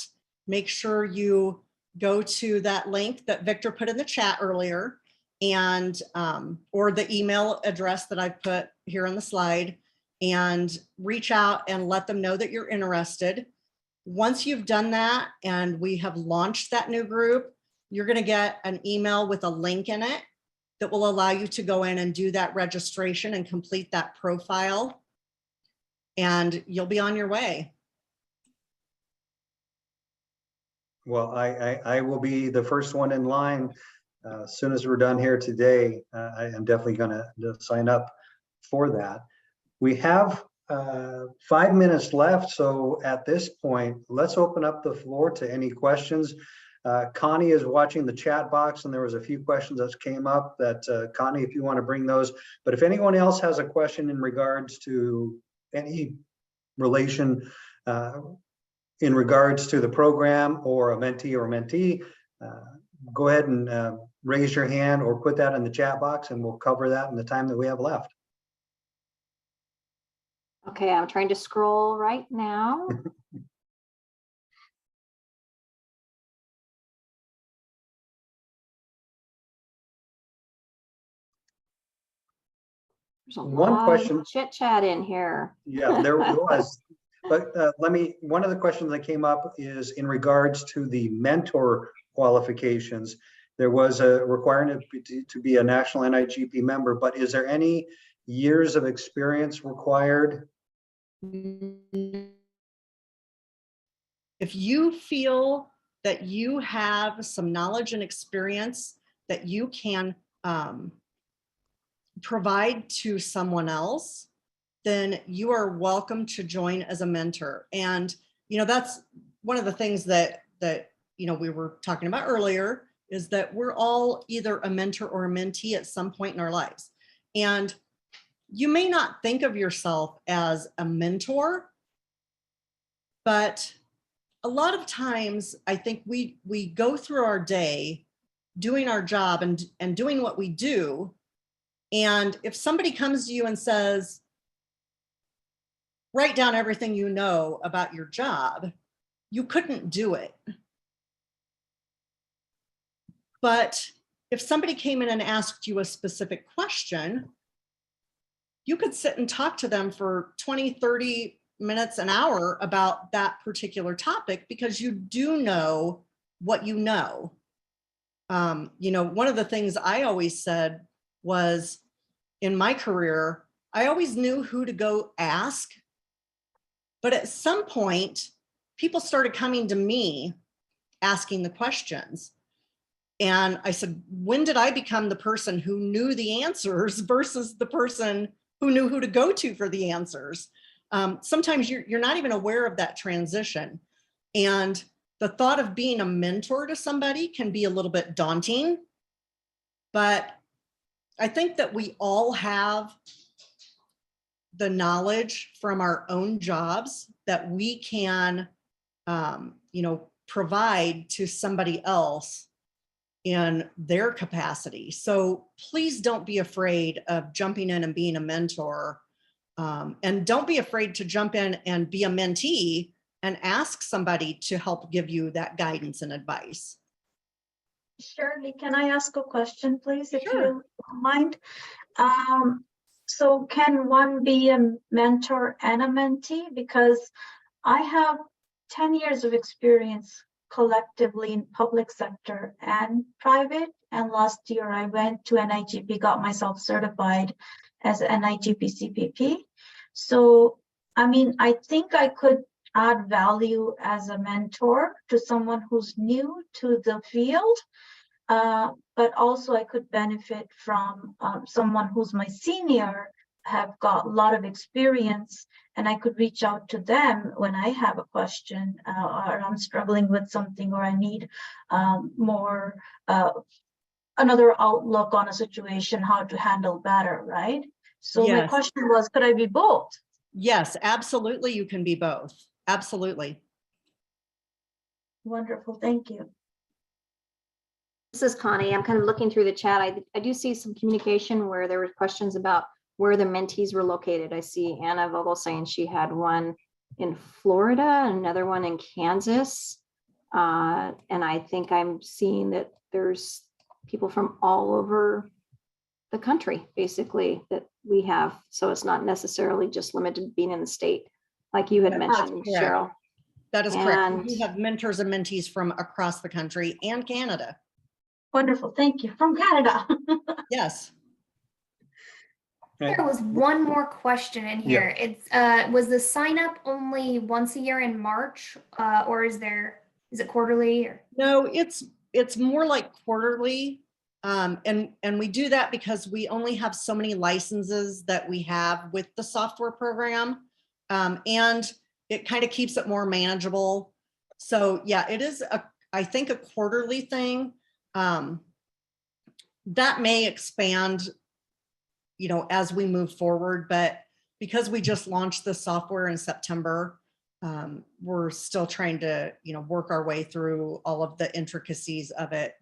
make sure you go to that link that Victor put in the chat earlier, and or the email address that I put here on the slide, and reach out and let them know that you're interested. Once you've done that and we have launched that new group, you're going to get an email with a link in it that will allow you to go in and do that registration and complete that profile, and you'll be on your way. Well, I will be the first one in line as soon as we're done here today. I am definitely going to sign up for that. We have 5 minutes left, so at this point, let's open up the floor to any questions. Connie is watching the chat box, and there was a few questions that came up that Connie, if you want to bring those. But if anyone else has a question in regards to any relation in regards to the program or a mentee or a mentee, go ahead and raise your hand or put that in the chat box, and we'll cover that in the time that we have left. Okay, I'm trying to scroll right now. There's a One lot question. of chit chat in here. Yeah, there was. But one of the questions that came up is in regards to the mentor qualifications. There was a requirement to be a national NIGP member, but is there any years of experience required? If you feel that you have some knowledge and experience that you can provide to someone else, then you are welcome to join as a mentor. And, you know, that's one of the things that you know, we were talking about earlier, is that we're all either a mentor or a mentee at some point in our lives. And you may not think of yourself as a mentor, but a lot of times I think we go through our day doing our job and doing what we do. And if somebody comes to you and says, write down everything you know about your job, you couldn't do it. But if somebody came in and asked you a specific question, you could sit and talk to them for 20, 30 minutes, an hour about that particular topic, because you do know what you know. You know, one of the things I always said was, in my career, I always knew who to go ask. But at some point, people started coming to me asking the questions. And I said, when did I become the person who knew the answers versus the person who knew who to go to for the answers? Sometimes you're not even aware of that transition. And the thought of being a mentor to somebody can be a little bit daunting. But I think that we all have the knowledge from our own jobs that we can, you know, provide to somebody else in their capacity. So please don't be afraid of jumping in and being a mentor, and don't be afraid to jump in and be a mentee and ask somebody to help give you that guidance and advice. Shirley, can I ask a question, please, if Sure. you don't mind? So can one be a mentor and a mentee? Because I have 10 years of experience collectively in public sector and private. And last year I went to NIGP, got myself certified as an NIGP CPP. So, I mean, I think I could add value as a mentor to someone who's new to the field. But also I could benefit from someone who's my senior have got a lot of experience, and I could reach out to them when I have a question, or I'm struggling with something, or I need more another outlook on a situation, how to handle better, right? So my Yes. question was, could I be both? Yes, absolutely. You can be both. Absolutely. Wonderful, thank you. This is Connie. I'm kind of looking through the chat. I do see some communication where there were questions about where the mentees were located. I see Anna Vogel saying she had one in Florida, another one in Kansas. And I think I'm seeing that there's people from all over the country, basically, that we have. So it's not necessarily just limited to being in the state, like you had That's mentioned, correct. Cheryl. That is correct. And We have mentors and mentees from across the country and Canada. Wonderful, thank you. From Canada. Yes. There was one more question in here. It's was the sign up only once a year in March, or is it quarterly? Or? No, it's more like quarterly. And we do that because we only have so many licenses that we have with the software program. And it kind of keeps it more manageable. So yeah, it is I think a quarterly thing. That may expand, as we move forward, but because we just launched the software in September, we're still trying to, work our way through all of the intricacies of it.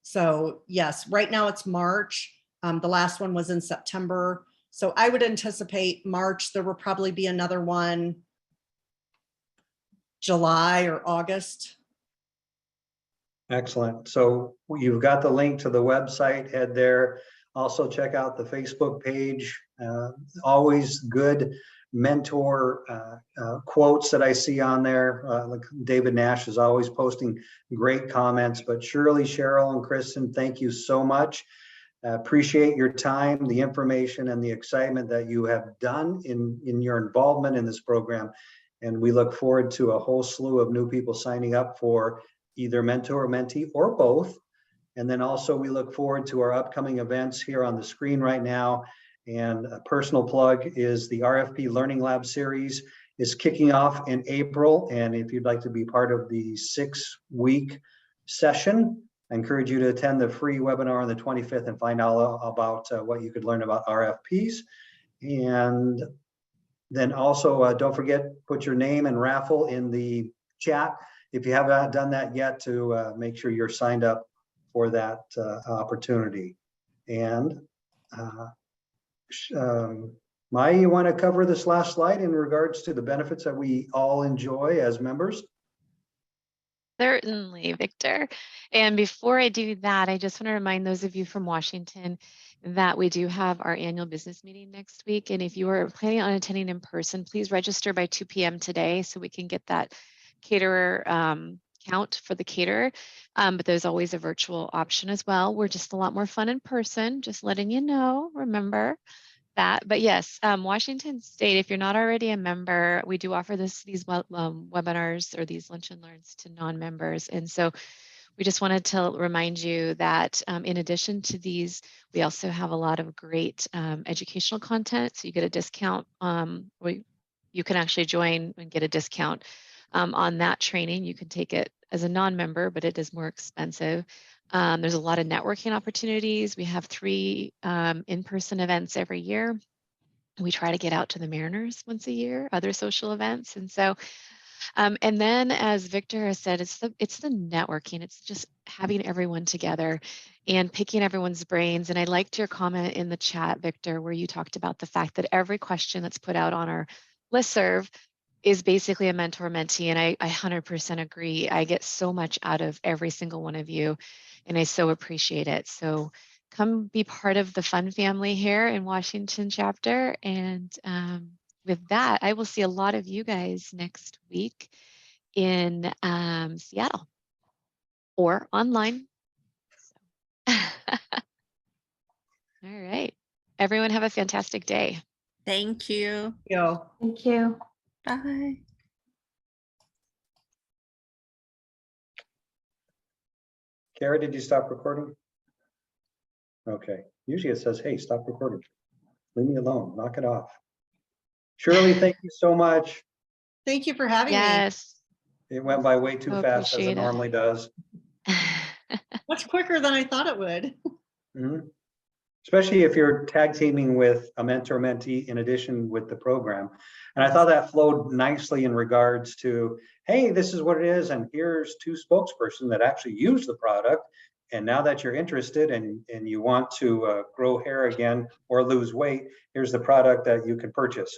So yes, right now it's March. The last one was in September. So I would anticipate March, there will probably be another one July or August. Excellent. So you've got the link to the website, head there. Also check out the Facebook page. Always good mentor quotes that I see on there. Like David Nash is always posting great comments, but Shirley, Cheryl, and Kristin, thank you so much. Appreciate your time, the information, and the excitement that you have done in your involvement in this program. And we look forward to a whole slew of new people signing up for either mentor or mentee or both. And then also we look forward to our upcoming events here on the screen right now. And a personal plug is the RFP Learning Lab series is kicking off in April. And if you'd like to be part of the 6-week session, I encourage you to attend the free webinar on the 25th and find out about what you could learn about RFPs. And then also don't forget, put your name and raffle in the chat if you have not done that yet, to make sure you're signed up for that opportunity. And Maya, you want to cover this last slide in regards to the benefits that we all enjoy as members? Certainly, Victor. And before I do that, I just want to remind those of you from Washington that we do have our annual business meeting next week. And if you are planning on attending in person, please register by 2 p.m. today so we can get that caterer count for the caterer. But there's always a virtual option as well. We're just a lot more fun in person, just letting you know, remember that. But yes, Washington State, if you're not already a member, we do offer these webinars or these lunch and learns to non-members. And so we just wanted to remind you that in addition to these, we also have a lot of great educational content. So you get a discount. You can actually join and get a discount on that training. You can take it as a non-member, but it is more expensive. There's a lot of networking opportunities. We have 3 in-person events every year. We try to get out to the Mariners once a year, other social events. And so, and then as Victor has said, it's the networking. It's just having everyone together and picking everyone's brains. And I liked your comment in the chat, Victor, where you talked about the fact that every question that's put out on our listserv is basically a mentor mentee. And I 100% agree. I get so much out of every single one of you, and I so appreciate it. So come be part of the fun family here in Washington chapter. And with that, I will see a lot of you guys next week in Seattle or online. So. All right. Everyone have a fantastic day. Thank you. Thank you. Bye. Kara, did you stop recording? Okay. Usually it says, hey, stop recording. Leave me alone. Knock it off. Shirley, thank you so much. Thank you for having me. Yes. It went by way too So fast as appreciate it it. normally does. Much quicker than I thought it would. Mhm. Especially if you're tag teaming with a mentor mentee in addition with the program. And I thought that flowed nicely in regards to, hey, this is what it is. And here's two spokesperson that actually use the product. And now that you're interested and you want to grow hair again or lose weight, here's the product that you can purchase.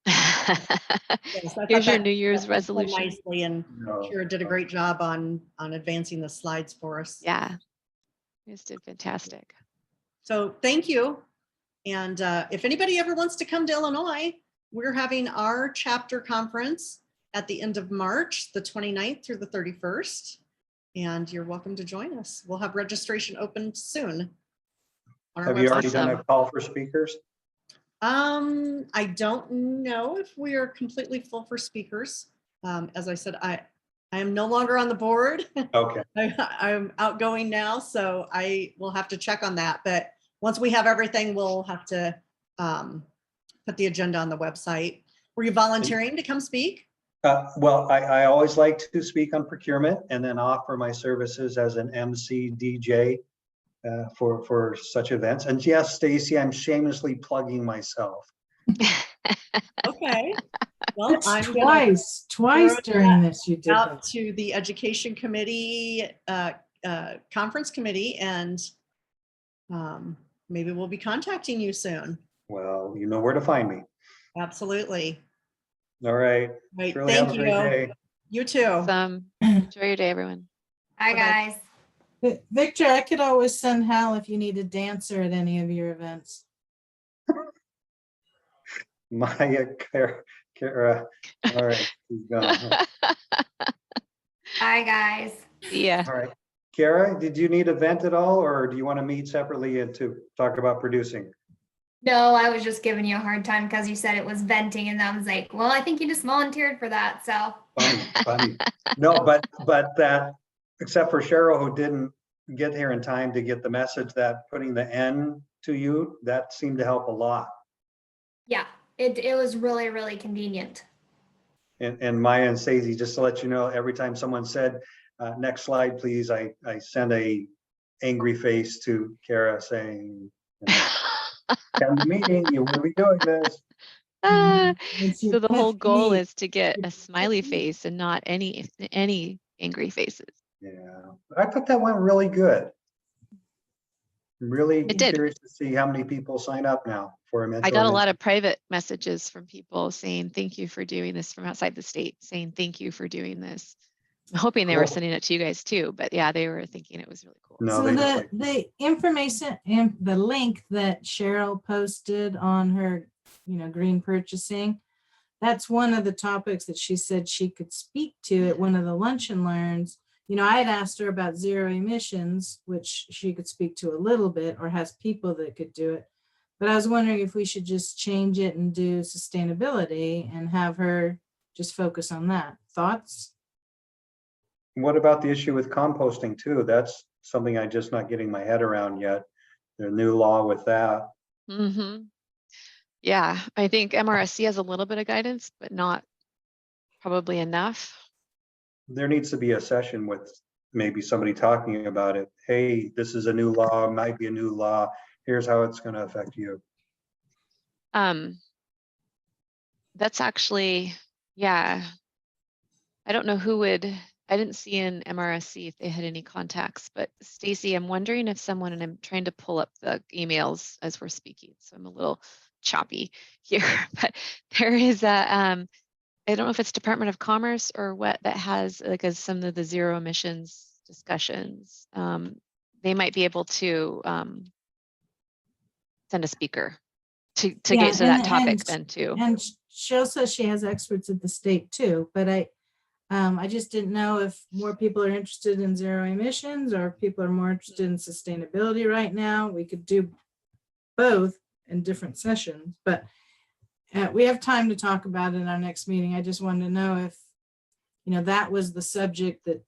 Yes, I Here's thought your that- New Year's that flowed resolution. nicely, and No. Shira did a great job on advancing the slides for us. Yeah. You guys did fantastic. So thank you. And if anybody ever wants to come to Illinois, we're having our chapter conference at the end of March, the 29th through the 31st. And you're welcome to join us. We'll have registration open soon. on our Have you already website. done a Awesome. call for speakers? I don't know if we are completely full for speakers. As I said, I am no longer on the board. Okay. I'm outgoing now, so I will have to check on that. But once we have everything, we'll have to put the agenda on the website. Were you volunteering to come speak? Well, I always like to speak on procurement and then offer my services as an MC DJ for such events. And yes, Stacy, I'm shamelessly plugging myself. Okay. Well, It's I'm gonna twice throw during this you did out that. to the education committee, conference committee, and maybe we'll be contacting you soon. Well, you know where to find me. Absolutely. All right. Right. Shirley, have Thank a great you. day. You too. Awesome. Enjoy your day, everyone. Bye, Bye-bye. guys. Victor, I could always send Hal if you need a dancer at any of your events. Maya, Kara. All right. She's gone. Bye, guys. Yeah. All right. Kara, did you need a vent at all, or do you want to meet separately and to talk about producing? No, I was just giving you a hard time because you said it was venting, and I was like, well, I think you just volunteered for that. So Funny. No, but that, except for Cheryl, who didn't get here in time to get the message that putting the N to you, that seemed to help a lot. yeah, it was really, really convenient. And Maya and Stacey, just to let you know, every time someone said, next slide, please, I send a angry face to Kara saying, come to meeting, you will be doing this. Ah, It's your so the pet whole goal peeve. is to get a smiley face and not any angry faces. Yeah, I thought that went really good. I'm really It did. curious to see how many people sign up now for a mentor. I got a lot of private messages from people saying thank you for doing this from outside the state, saying thank you for doing this. I'm hoping they were Cool. sending it to you guys too, but yeah, they were thinking it was really cool. No, So they just like, the information and the link that Cheryl posted on her, green purchasing, that's one of the topics that she said she could speak to at one of the lunch and learns. I had asked her about zero emissions, which she could speak to a little bit, or has people that could do it. But I was wondering if we should just change it and do sustainability and have her just focus on that. Thoughts? what about the issue with composting too? That's something I'm just not getting my head around yet. The new law with that. Mm-hmm. Yeah, I think MRSC has a little bit of guidance, but not probably enough. There needs to be a session with maybe somebody talking about it. Hey, this is a new law, might be a new law. Here's how it's going to affect you. That's actually, yeah. I don't know who would, I didn't see in MRSC if they had any contacts, but Stacy, I'm wondering if someone, and I'm trying to pull up the emails as we're speaking, so I'm a little choppy here, but there is a, I don't know if it's Department of Commerce or what that has like some of the zero emissions discussions. They might be able to send a speaker to Yeah, get to that and- topic and- then too. And she also says she has experts at the state too, but I just didn't know if more people are interested in zero emissions or if people are more interested in sustainability right now. We could do both in different sessions, but we have time to talk about it in our next meeting. I just wanted to know if, that was the subject that,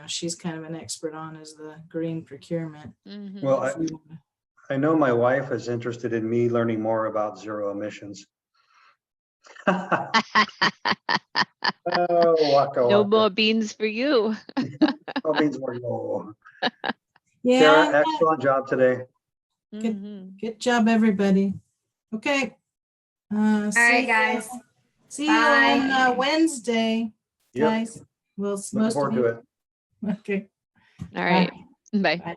she's kind of an expert on, is the green procurement. Mhm. Well, I know my wife is interested in me learning more about zero emissions. Oh, waka, No waka. more beans for you. No beans more. No. Yeah, Sarah, excellent job today. Good. Mhm. good job, everybody. Okay. All right, guys. See Bye. you on Wednesday, Yep, guys. Well, looking most of forward to you. it. Okay. All right. Bye. Bye. Bye.